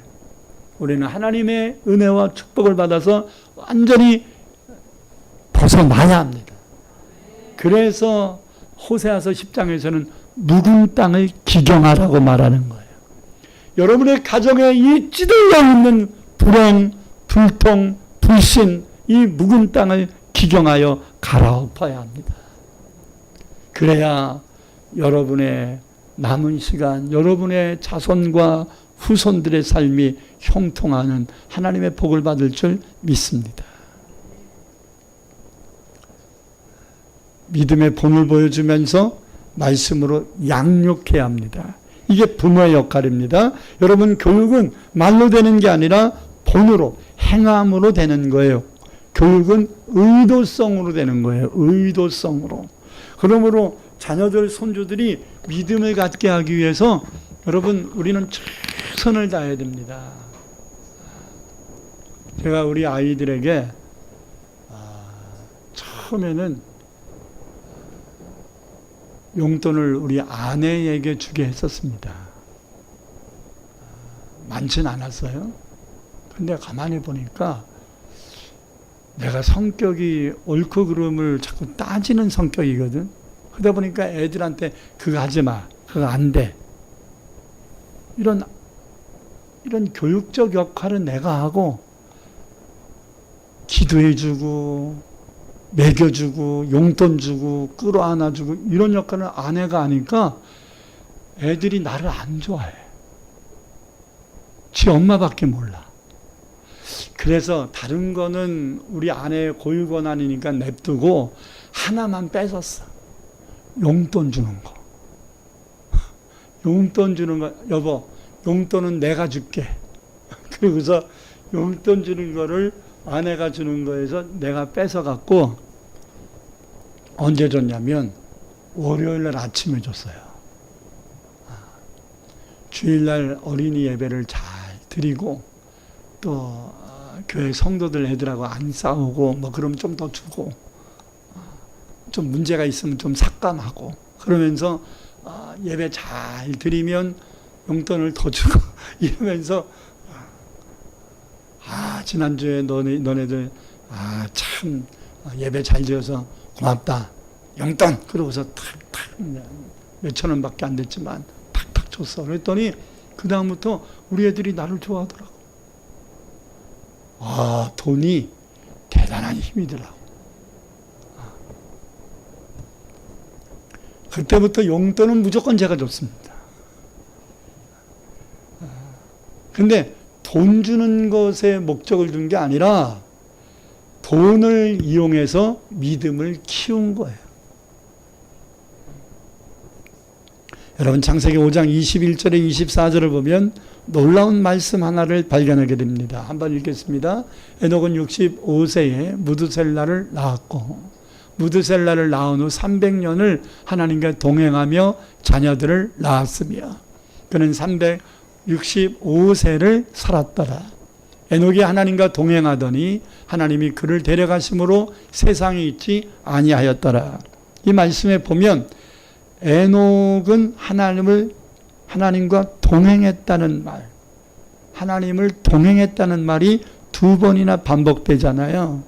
우리는 하나님의 은혜와 축복을 받아서 완전히 벗어나야 합니다. 그래서 호세아서 10장에서는 묵은 땅을 기경하라고 말하는 거예요. 여러분의 가정에 이 찌들려 있는 불행, 불통, 불신, 이 묵은 땅을 기경하여 갈아엎어야 합니다. 그래야 여러분의 남은 시간, 여러분의 자손과 후손들의 삶이 형통하는 하나님의 복을 받을 줄 믿습니다. 믿음의 본을 보여주면서 말씀으로 양육해야 합니다. 이게 부모의 역할입니다. 여러분, 교육은 말로 되는 게 아니라 본으로, 행함으로 되는 거예요. 교육은 의도성으로 되는 거예요. 의도성으로. 그러므로 자녀들, 손주들이 믿음을 갖게 하기 위해서 여러분, 우리는 최선을 다해야 됩니다. 제가 우리 아이들에게 처음에는 용돈을 우리 아내에게 주게 했었습니다. 많진 않았어요. 근데 가만히 보니까 내가 성격이 옳고 그름을 자꾸 따지는 성격이거든. 그러다 보니까 애들한테 그거 하지 마, 그거 안 돼. 이런 교육적 역할은 내가 하고, 기도해주고 먹여주고 용돈 주고 끌어안아주고 이런 역할을 아내가 하니까 애들이 나를 안 좋아해. 지 엄마밖에 몰라. 그래서 다른 거는 우리 아내의 고유 권한이니까 냅두고 하나만 뺏었어. 용돈 주는 거. 용돈 주는 거. 여보, 용돈은 내가 줄게. 그러고서 용돈 주는 거를 아내가 주는 거에서 내가 뺏어갖고 언제 줬냐면 월요일날 아침에 줬어요. 주일날 어린이 예배를 잘 드리고 또 교회 성도들 애들하고 안 싸우고 뭐 그럼 좀 더 주고 좀 문제가 있으면 좀 삭감하고 그러면서 예배 잘 드리면 용돈을 더 주고 이러면서 지난주에 너네들 참 예배 잘 드려서 고맙다. 용돈! 그러고서 탁탁 몇천 원밖에 안 됐지만 탁탁 줬어. 그랬더니 그 다음부터 우리 애들이 나를 좋아하더라고. 돈이 대단한 힘이더라고. 그때부터 용돈은 무조건 제가 줬습니다. 근데 돈 주는 것에 목적을 둔 게 아니라 돈을 이용해서 믿음을 키운 거예요. 여러분, 창세기 5장 21절에 24절을 보면 놀라운 말씀 하나를 발견하게 됩니다. 한번 읽겠습니다. 에녹은 65세에 무드셀라를 낳았고 무드셀라를 낳은 후 300년을 하나님과 동행하며 자녀들을 낳았으며 그는 365세를 살았더라. 에녹이 하나님과 동행하더니 하나님이 그를 데려가심으로 세상에 있지 아니하였더라. 이 말씀에 보면 에녹은 하나님과 동행했다는 말, 하나님을 동행했다는 말이 두 번이나 반복되잖아요.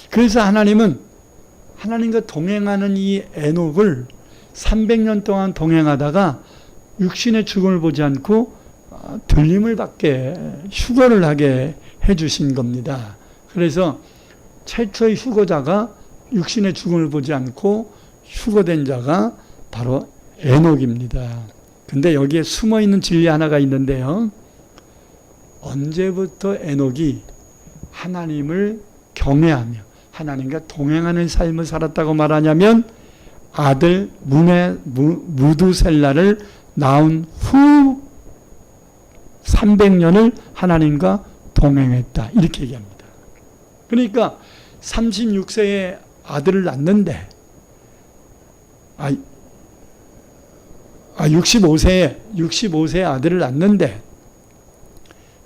그래서 하나님은 하나님과 동행하는 이 에녹을 300년 동안 동행하다가 육신의 죽음을 보지 않고 들림을 받게 휴거를 하게 해주신 겁니다. 그래서 최초의 휴거자가 육신의 죽음을 보지 않고 휴거된 자가 바로 에녹입니다. 근데 여기에 숨어있는 진리 하나가 있는데요. 언제부터 에녹이 하나님을 경외하며 하나님과 동행하는 삶을 살았다고 말하냐면 아들 무두셀라를 낳은 후 300년을 하나님과 동행했다. 이렇게 얘기합니다. 그러니까 36세에 아들을 낳는데 65세에 아들을 낳는데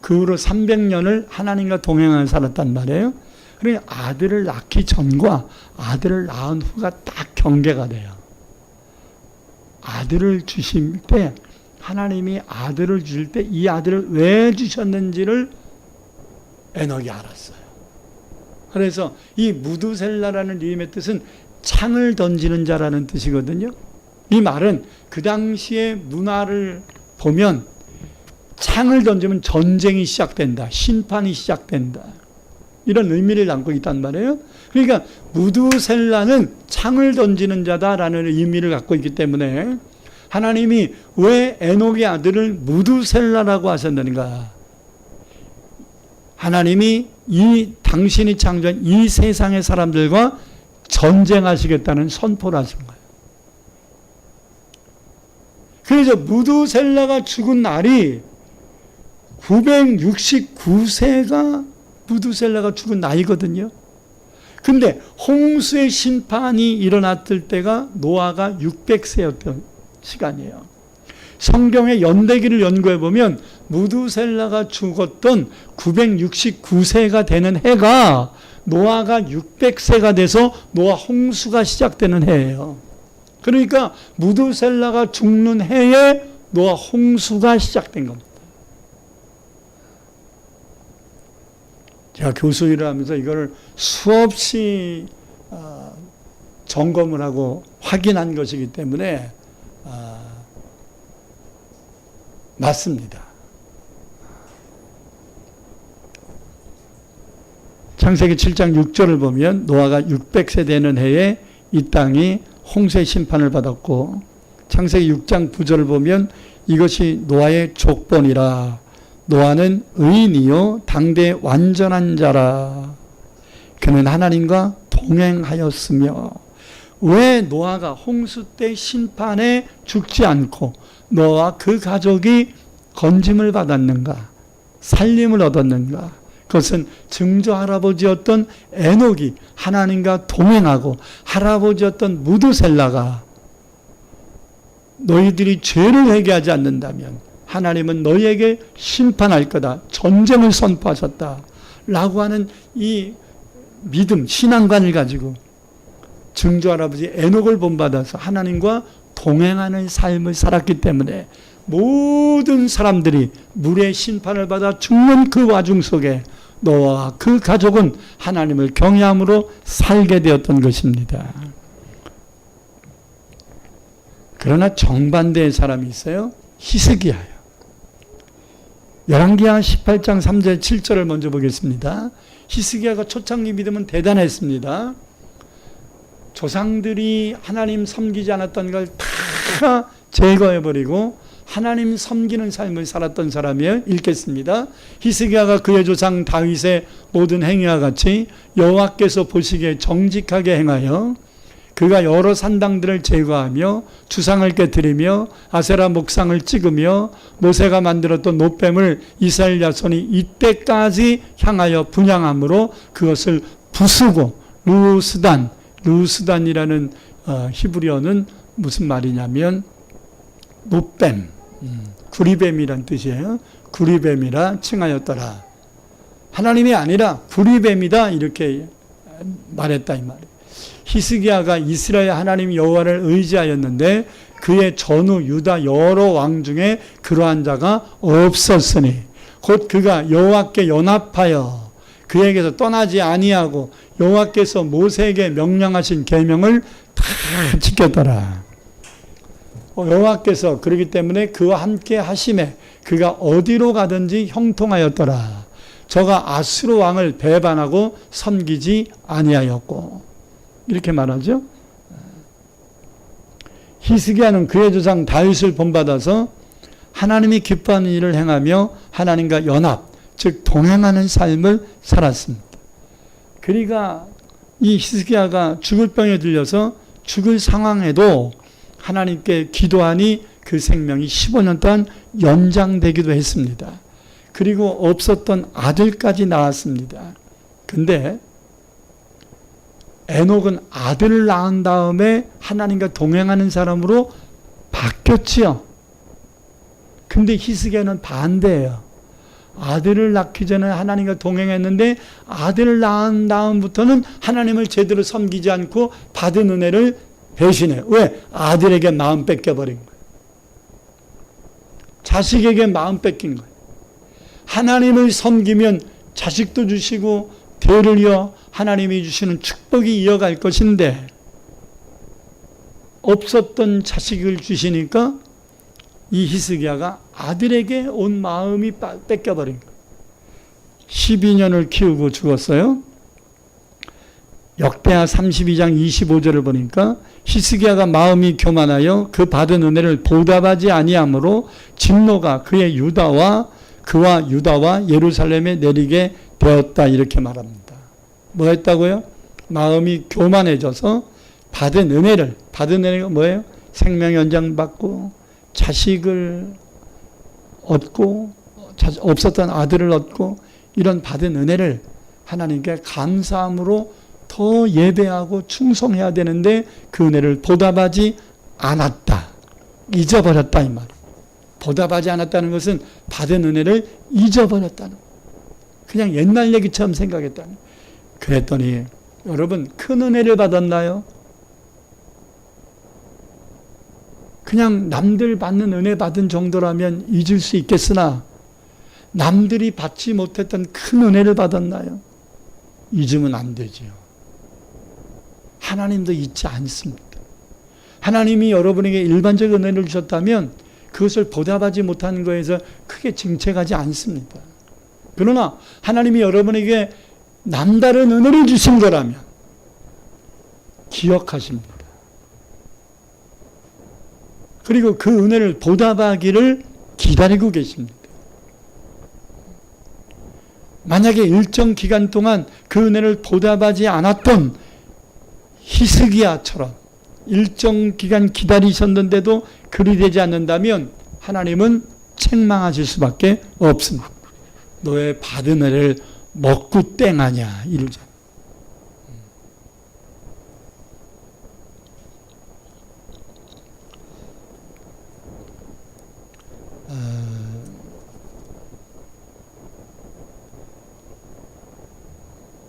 그 후로 300년을 하나님과 동행하며 살았단 말이에요. 그러니까 아들을 낳기 전과 아들을 낳은 후가 딱 경계가 돼요. 아들을 주실 때 하나님이 아들을 주실 때 이 아들을 왜 주셨는지를 에녹이 알았어요. 그래서 이 무두셀라라는 이름의 뜻은 창을 던지는 자라는 뜻이거든요. 이 말은 그 당시의 문화를 보면 창을 던지면 전쟁이 시작된다. 심판이 시작된다. 이런 의미를 담고 있단 말이에요. 그러니까 무두셀라는 창을 던지는 자다라는 의미를 갖고 있기 때문에 하나님이 왜 에녹의 아들을 무두셀라라고 하셨는가? 하나님이 당신이 창조한 이 세상의 사람들과 전쟁하시겠다는 선포를 하신 거예요. 그래서 무두셀라가 죽은 날이 969세가 무두셀라가 죽은 나이거든요. 근데 홍수의 심판이 일어났을 때가 노아가 600세였던 시간이에요. 성경의 연대기를 연구해 보면 무두셀라가 죽었던 969세가 되는 해가 노아가 600세가 돼서 노아 홍수가 시작되는 해예요. 그러니까 무두셀라가 죽는 해에 노아 홍수가 시작된 겁니다. 제가 교수 일을 하면서 이걸 수없이 점검을 하고 확인한 것이기 때문에 맞습니다. 창세기 7장 6절을 보면 노아가 600세 되는 해에 이 땅이 홍수의 심판을 받았고, 창세기 6장 9절을 보면 이것이 노아의 족본이라. 노아는 의인이요 당대 완전한 자라. 그는 하나님과 동행하였으며. 왜 노아가 홍수 때 심판에 죽지 않고 노아와 그 가족이 건짐을 받았는가? 살림을 얻었는가? 그것은 증조 할아버지였던 에녹이 하나님과 동행하고 할아버지였던 무두셀라가 너희들이 죄를 회개하지 않는다면 하나님은 너희에게 심판할 거다. 전쟁을 선포하셨다. 라고 하는 이 믿음, 신앙관을 가지고 증조 할아버지 에녹을 본받아서 하나님과 동행하는 삶을 살았기 때문에 모든 사람들이 물의 심판을 받아 죽는 그 와중 속에 노아와 그 가족은 하나님을 경외함으로 살게 되었던 것입니다. 그러나 정반대의 사람이 있어요. 히스기야예요. 열왕기하 18장 3절 7절을 먼저 보겠습니다. 히스기야가 초창기 믿음은 대단했습니다. 조상들이 하나님 섬기지 않았던 걸 다 제거해버리고 하나님 섬기는 삶을 살았던 사람이에요. 읽겠습니다. 히스기야가 그의 조상 다윗의 모든 행위와 같이 여호와께서 보시기에 정직하게 행하여 그가 여러 산당들을 제거하며 주상을 깨뜨리며 아세라 목상을 찍으며 모세가 만들었던 놋뱀을 이스라엘 자손이 이때까지 향하여 분향함으로 그것을 부수고 루스단이라는 히브리어는 무슨 말이냐면 놋뱀, 구리뱀이란 뜻이에요. 구리뱀이라 칭하였더라. 하나님이 아니라 구리뱀이다 이렇게 말했다 이 말이에요. 히스기야가 이스라엘 하나님 여호와를 의지하였는데 그의 전후 유다 여러 왕 중에 그러한 자가 없었으니 곧 그가 여호와께 연합하여 그에게서 떠나지 아니하고 여호와께서 모세에게 명령하신 계명을 다 지켰더라. 여호와께서 그러기 때문에 그와 함께 하심에 그가 어디로 가든지 형통하였더라. 저가 아수르 왕을 배반하고 섬기지 아니하였고 이렇게 말하죠. 히스기야는 그의 조상 다윗을 본받아서 하나님이 기뻐하는 일을 행하며 하나님과 연합, 즉 동행하는 삶을 살았습니다. 그러니까 이 히스기야가 죽을 병에 들려서 죽을 상황에도 하나님께 기도하니 그 생명이 15년 동안 연장되기도 했습니다. 그리고 없었던 아들까지 낳았습니다. 근데 에녹은 아들을 낳은 다음에 하나님과 동행하는 사람으로 바뀌었지요. 근데 히스기야는 반대예요. 아들을 낳기 전에 하나님과 동행했는데 아들을 낳은 다음부터는 하나님을 제대로 섬기지 않고 받은 은혜를 배신해요. 왜? 아들에게 마음 뺏겨버린 거예요. 자식에게 마음 뺏긴 거예요. 하나님을 섬기면 자식도 주시고 대를 이어 하나님이 주시는 축복이 이어갈 것인데 없었던 자식을 주시니까 이 히스기야가 아들에게 온 마음이 뺏겨버린 거예요. 12년을 키우고 죽었어요. 역대하 32장 25절을 보니까 히스기야가 마음이 교만하여 그 받은 은혜를 보답하지 아니하므로 진노가 그와 유다와 예루살렘에 내리게 되었다 이렇게 말합니다. 뭐 했다고요? 마음이 교만해져서 받은 은혜가 뭐예요? 생명 연장받고 자식을 얻고 없었던 아들을 얻고 이런 받은 은혜를 하나님께 감사함으로 더 예배하고 충성해야 되는데 그 은혜를 보답하지 않았다. 잊어버렸다 이 말이에요. 보답하지 않았다는 것은 받은 은혜를 잊어버렸다는 거예요. 그냥 옛날 얘기처럼 생각했다는 거예요. 그랬더니 여러분 큰 은혜를 받았나요? 그냥 남들 받는 은혜 받은 정도라면 잊을 수 있겠으나 남들이 받지 못했던 큰 은혜를 받았나요? 잊으면 안 되지요. 하나님도 잊지 않습니다. 하나님이 여러분에게 일반적 은혜를 주셨다면 그것을 보답하지 못하는 것에서 크게 증책하지 않습니다. 그러나 하나님이 여러분에게 남다른 은혜를 주신 거라면 기억하십니다. 그리고 그 은혜를 보답하기를 기다리고 계십니다. 만약에 일정 기간 동안 그 은혜를 보답하지 않았던 히스기야처럼 일정 기간 기다리셨는데도 그리 되지 않는다면 하나님은 책망하실 수밖에 없습니다. 너의 받은 은혜를 먹고 땡하냐 이러죠.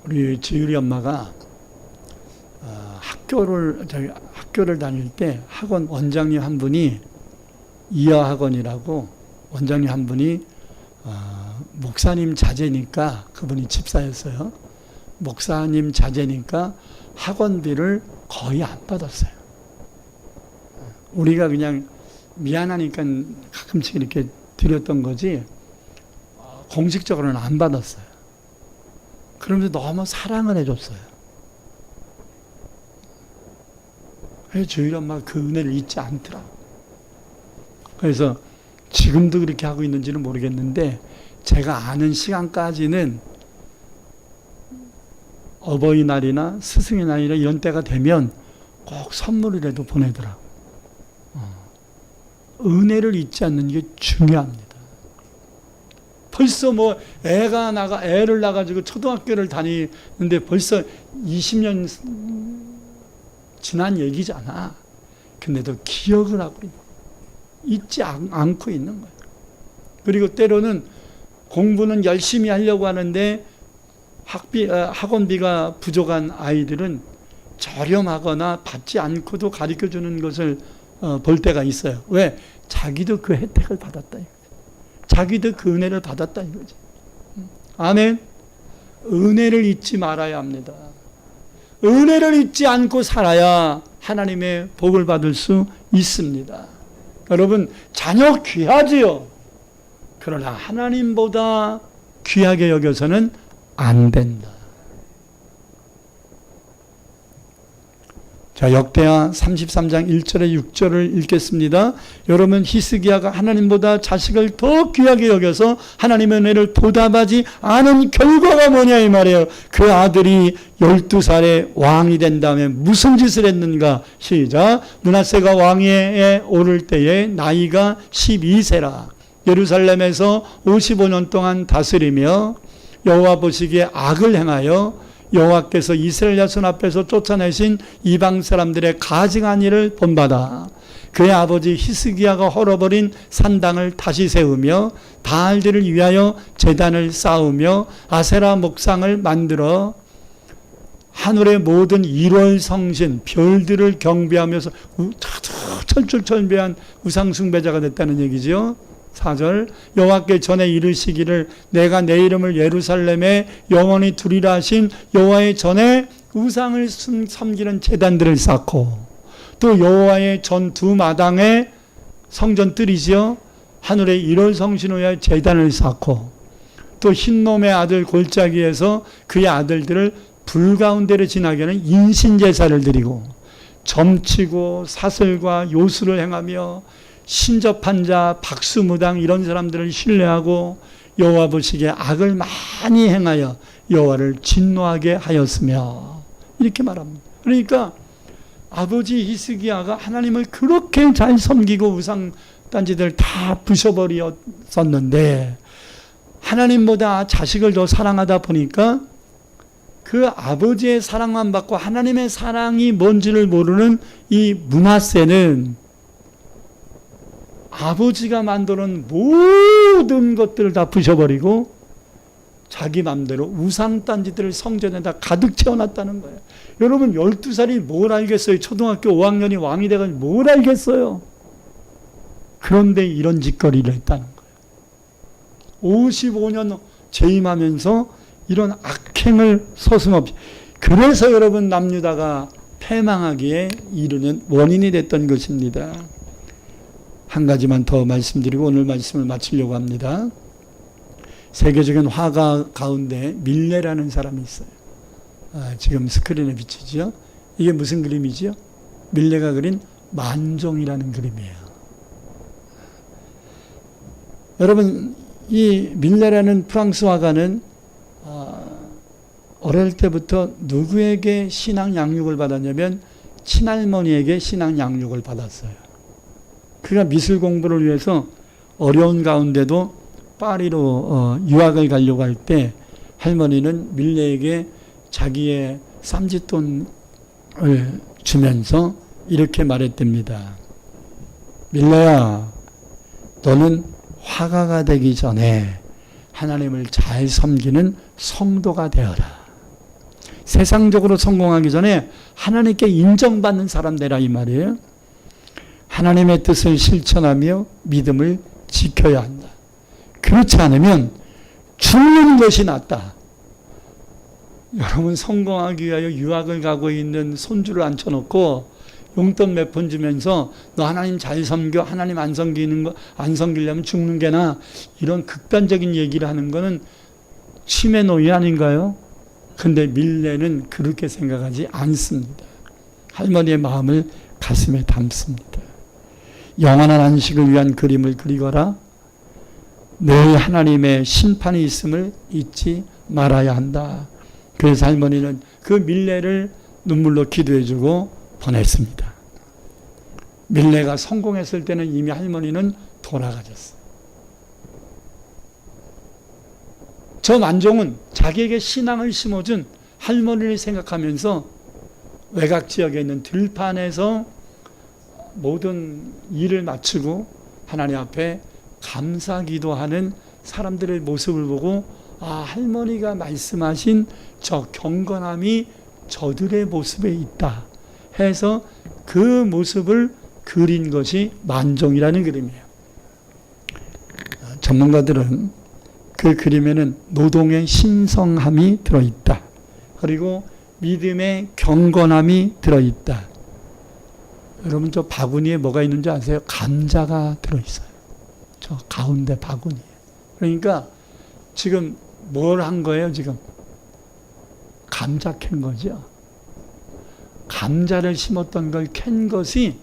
우리 지율이 엄마가 학교를 다닐 때 학원 원장님 한 분이 이하학원이라고 원장님 한 분이 목사님 자제니까 그분이 집사였어요. 목사님 자제니까 학원비를 거의 안 받았어요. 우리가 그냥 미안하니까 가끔씩 이렇게 드렸던 거지 공식적으로는 안 받았어요. 그러면서 너무 사랑을 해줬어요. 저희 엄마가 그 은혜를 잊지 않더라. 그래서 지금도 그렇게 하고 있는지는 모르겠는데 제가 아는 시간까지는 어버이날이나 스승의 날이나 이런 때가 되면 꼭 선물이라도 보내더라고요. 은혜를 잊지 않는 게 중요합니다. 벌써 애를 낳아가지고 초등학교를 다니는데 벌써 20년 지난 얘기잖아. 근데도 기억을 하고 잊지 않고 있는 거예요. 그리고 때로는 공부는 열심히 하려고 하는데 학원비가 부족한 아이들은 저렴하거나 받지 않고도 가르쳐주는 것을 볼 때가 있어요. 왜? 자기도 그 혜택을 받았다. 자기도 그 은혜를 받았다 이거지. 아멘. 은혜를 잊지 말아야 합니다. 은혜를 잊지 않고 살아야 하나님의 복을 받을 수 있습니다. 여러분 자녀 귀하지요. 그러나 하나님보다 귀하게 여겨서는 안 된다. 자, 역대하 33장 1절에 6절을 읽겠습니다. 여러분 히스기야가 하나님보다 자식을 더 귀하게 여겨서 하나님의 은혜를 보답하지 않은 결과가 뭐냐 이 말이에요. 그 아들이 12살에 왕이 된 다음에 무슨 짓을 했는가. 시작. 므낫세가 왕위에 오를 때에 나이가 12세라. 예루살렘에서 55년 동안 다스리며 여호와 보시기에 악을 행하여 여호와께서 이스라엘 자손 앞에서 쫓아내신 이방 사람들의 가증한 일을 본받아 그의 아버지 히스기야가 헐어버린 산당을 다시 세우며 바알들을 위하여 제단을 쌓으며 아세라 목상을 만들어 하늘의 모든 1월 성신 별들을 경배하면서 철쭉철배한 우상숭배자가 됐다는 얘기죠. 4절 여호와께 전에 이르시기를 내가 내 이름을 예루살렘에 영원히 두리라 하신 여호와의 전에 우상을 섬기는 제단들을 쌓고 또 여호와의 전 두 마당에 성전 뜰이지요. 하늘의 1월 성신을 위하여 제단을 쌓고 또 흰놈의 아들 골짜기에서 그의 아들들을 불 가운데로 지나게 하는 인신제사를 드리고 점치고 사슬과 요술을 행하며 신접한 자, 박수무당 이런 사람들을 신뢰하고 여호와 보시기에 악을 많이 행하여 여호와를 진노하게 하였으며 이렇게 말합니다. 그러니까 아버지 히스기야가 하나님을 그렇게 잘 섬기고 우상 단지들 다 부셔버렸었는데 하나님보다 자식을 더 사랑하다 보니까 그 아버지의 사랑만 받고 하나님의 사랑이 뭔지를 모르는 이 므낫세는 아버지가 만들어 놓은 모든 것들을 다 부셔버리고 자기 맘대로 우상단지들을 성전에다 가득 채워놨다는 거예요. 여러분 12살이 뭘 알겠어요? 초등학교 5학년이 왕이 돼가지고 뭘 알겠어요? 그런데 이런 짓거리를 했다는 거예요. 55년 재임하면서 이런 악행을 서슴없이. 그래서 여러분 남유다가 패망하기에 이르는 원인이 됐던 것입니다. 한 가지만 더 말씀드리고 오늘 말씀을 마치려고 합니다. 세계적인 화가 가운데 밀레라는 사람이 있어요. 지금 스크린에 비치죠. 이게 무슨 그림이죠? 밀레가 그린 만종이라는 그림이에요. 여러분 이 밀레라는 프랑스 화가는 어릴 때부터 누구에게 신앙 양육을 받았냐면 친할머니에게 신앙 양육을 받았어요. 그가 미술 공부를 위해서 어려운 가운데도 파리로 유학을 가려고 할 때 할머니는 밀레에게 자기의 쌈짓돈을 주면서 이렇게 말했답니다. 밀레야, 너는 화가가 되기 전에 하나님을 잘 섬기는 성도가 되어라. 세상적으로 성공하기 전에 하나님께 인정받는 사람 되라 이 말이에요. 하나님의 뜻을 실천하며 믿음을 지켜야 한다. 그렇지 않으면 죽는 것이 낫다. 여러분 성공하기 위하여 유학을 가고 있는 손주를 앉혀놓고 용돈 몇 푼 주면서 너 하나님 잘 섬겨, 하나님 안 섬기려면 죽는 게 나아. 이런 극단적인 얘기를 하는 거는 치매 노예 아닌가요? 근데 밀레는 그렇게 생각하지 않습니다. 할머니의 마음을 가슴에 담습니다. 영원한 안식을 위한 그림을 그리거라. 늘 하나님의 심판이 있음을 잊지 말아야 한다. 그래서 할머니는 그 밀레를 눈물로 기도해주고 보냈습니다. 밀레가 성공했을 때는 이미 할머니는 돌아가셨어요. 저 만종은 자기에게 신앙을 심어준 할머니를 생각하면서 외곽 지역에 있는 들판에서 모든 일을 마치고 하나님 앞에 감사 기도하는 사람들의 모습을 보고 할머니가 말씀하신 저 경건함이 저들의 모습에 있다 해서 그 모습을 그린 것이 만종이라는 그림이에요. 전문가들은 그 그림에는 노동의 신성함이 들어있다. 그리고 믿음의 경건함이 들어있다. 여러분 저 바구니에 뭐가 있는지 아세요? 감자가 들어있어요. 저 가운데 바구니에. 그러니까 지금 뭘 한 거예요 지금? 감자 캔 거죠. 감자를 심었던 걸 캔 것이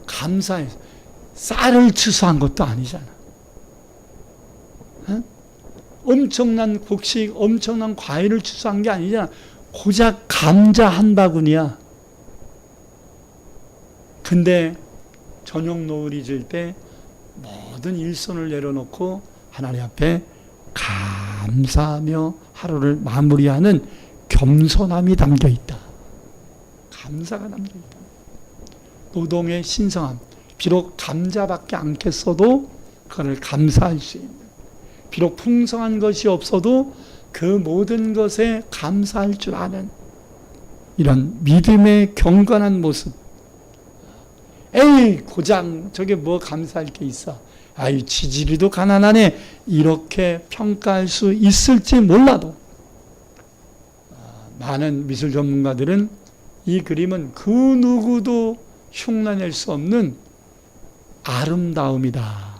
감사해요. 쌀을 추수한 것도 아니잖아. 어? 엄청난 곡식, 엄청난 과일을 추수한 게 아니잖아. 고작 감자 한 바구니야. 근데 저녁 노을이 질 때 모든 일손을 내려놓고 하나님 앞에 감사하며 하루를 마무리하는 겸손함이 담겨있다. 감사가 담겨있다. 노동의 신성함. 비록 감자밖에 않겠어도 그걸 감사할 수 있는. 비록 풍성한 것이 없어도 그 모든 것에 감사할 줄 아는 이런 믿음의 경건한 모습. 에이 고장 저게 뭐 감사할 게 있어. 아유 지지리도 가난하네. 이렇게 평가할 수 있을지 몰라도 많은 미술 전문가들은 이 그림은 그 누구도 흉내낼 수 없는 아름다움이다.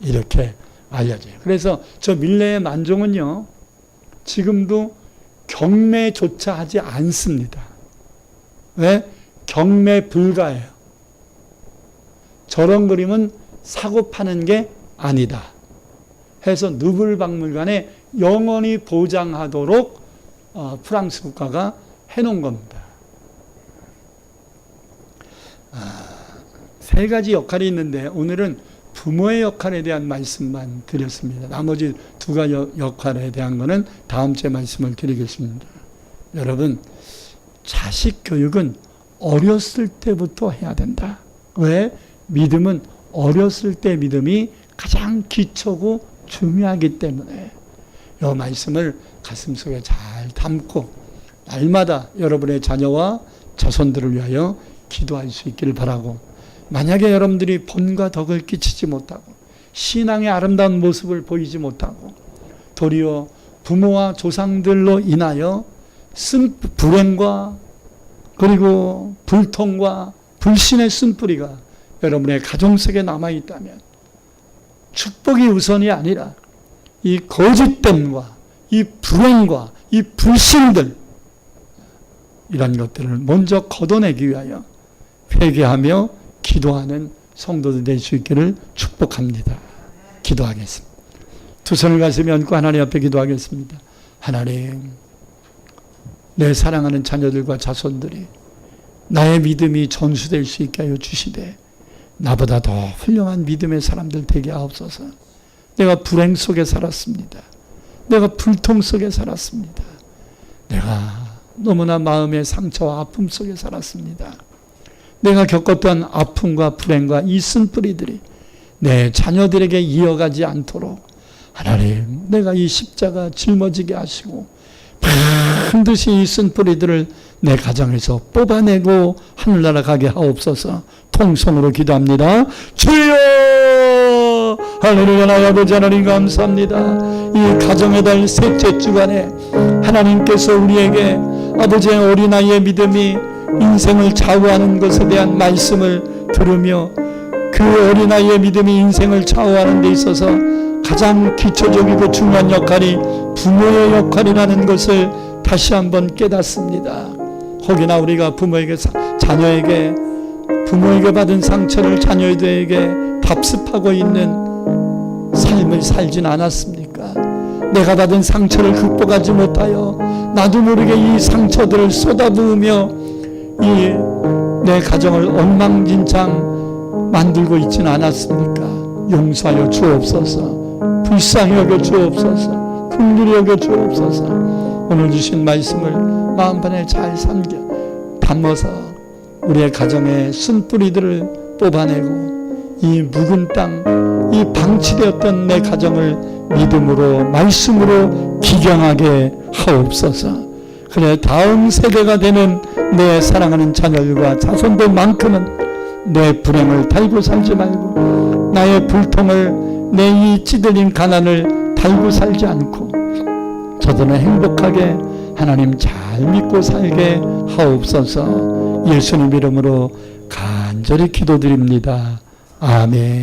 이렇게 알려져요. 그래서 저 밀레의 만종은요. 지금도 경매조차 하지 않습니다. 왜? 경매 불가예요. 저런 그림은 사고 파는 게 아니다 해서 누블 박물관에 영원히 보장하도록 프랑스 국가가 해놓은 겁니다. 세 가지 역할이 있는데 오늘은 부모의 역할에 대한 말씀만 드렸습니다. 나머지 두 가지 역할에 대한 것은 다음 주에 말씀을 드리겠습니다. 여러분, 자식 교육은 어렸을 때부터 해야 된다. 왜? 믿음은 어렸을 때 믿음이 가장 기초고 중요하기 때문에 이 말씀을 가슴속에 잘 담고 날마다 여러분의 자녀와 자손들을 위하여 기도할 수 있기를 바라고, 만약에 여러분들이 본과 덕을 끼치지 못하고 신앙의 아름다운 모습을 보이지 못하고 도리어 부모와 조상들로 인하여 불행과 그리고 불통과 불신의 쓴뿌리가 여러분의 가정 속에 남아있다면 축복이 우선이 아니라 이 거짓됨과 이 불행과 이 불신들, 이런 것들을 먼저 걷어내기 위하여 회개하며 기도하는 성도들 될 수 있기를 축복합니다. 기도하겠습니다. 두 손을 가슴에 얹고 하나님 앞에 기도하겠습니다. 하나님, 내 사랑하는 자녀들과 자손들이 나의 믿음이 전수될 수 있게 하여 주시되 나보다 더 훌륭한 믿음의 사람들 되게 하옵소서. 내가 불행 속에 살았습니다. 내가 불통 속에 살았습니다. 내가 너무나 마음의 상처와 아픔 속에 살았습니다. 내가 겪었던 아픔과 불행과 이 쓴뿌리들이 내 자녀들에게 이어가지 않도록 하나님, 내가 이 십자가 짊어지게 하시고 반드시 이 쓴뿌리들을 내 가정에서 뽑아내고 하늘나라 가게 하옵소서. 통성으로 기도합니다. 주여! 할렐루야. 나의 아버지 하나님 감사합니다. 이 가정의 달 셋째 주간에 하나님께서 우리에게 아버지의 어린아이의 믿음이 인생을 좌우하는 것에 대한 말씀을 들으며 그 어린아이의 믿음이 인생을 좌우하는 데 있어서 가장 기초적이고 중요한 역할이 부모의 역할이라는 것을 다시 한번 깨닫습니다. 혹여나 우리가 자녀에게 부모에게 받은 상처를 자녀에게 답습하고 있는 삶을 살진 않았습니까? 내가 받은 상처를 극복하지 못하여 나도 모르게 이 상처들을 쏟아부으며 내 가정을 엉망진창 만들고 있지는 않았습니까? 용서하여 주옵소서. 불쌍히 여겨 주옵소서. 긍휼히 여겨 주옵소서. 오늘 주신 말씀을 마음판에 잘 담아서 우리의 가정의 쓴뿌리들을 뽑아내고 이 묵은 땅, 이 방치되었던 내 가정을 믿음으로 말씀으로 기경하게 하옵소서. 그래 다음 세대가 되는 내 사랑하는 자녀들과 자손들만큼은 내 불행을 달고 살지 말고 나의 불통을, 내 이 찌들린 가난을 달고 살지 않고 저들은 행복하게 하나님 잘 믿고 살게 하옵소서. 예수님 이름으로 간절히 기도드립니다. 아멘.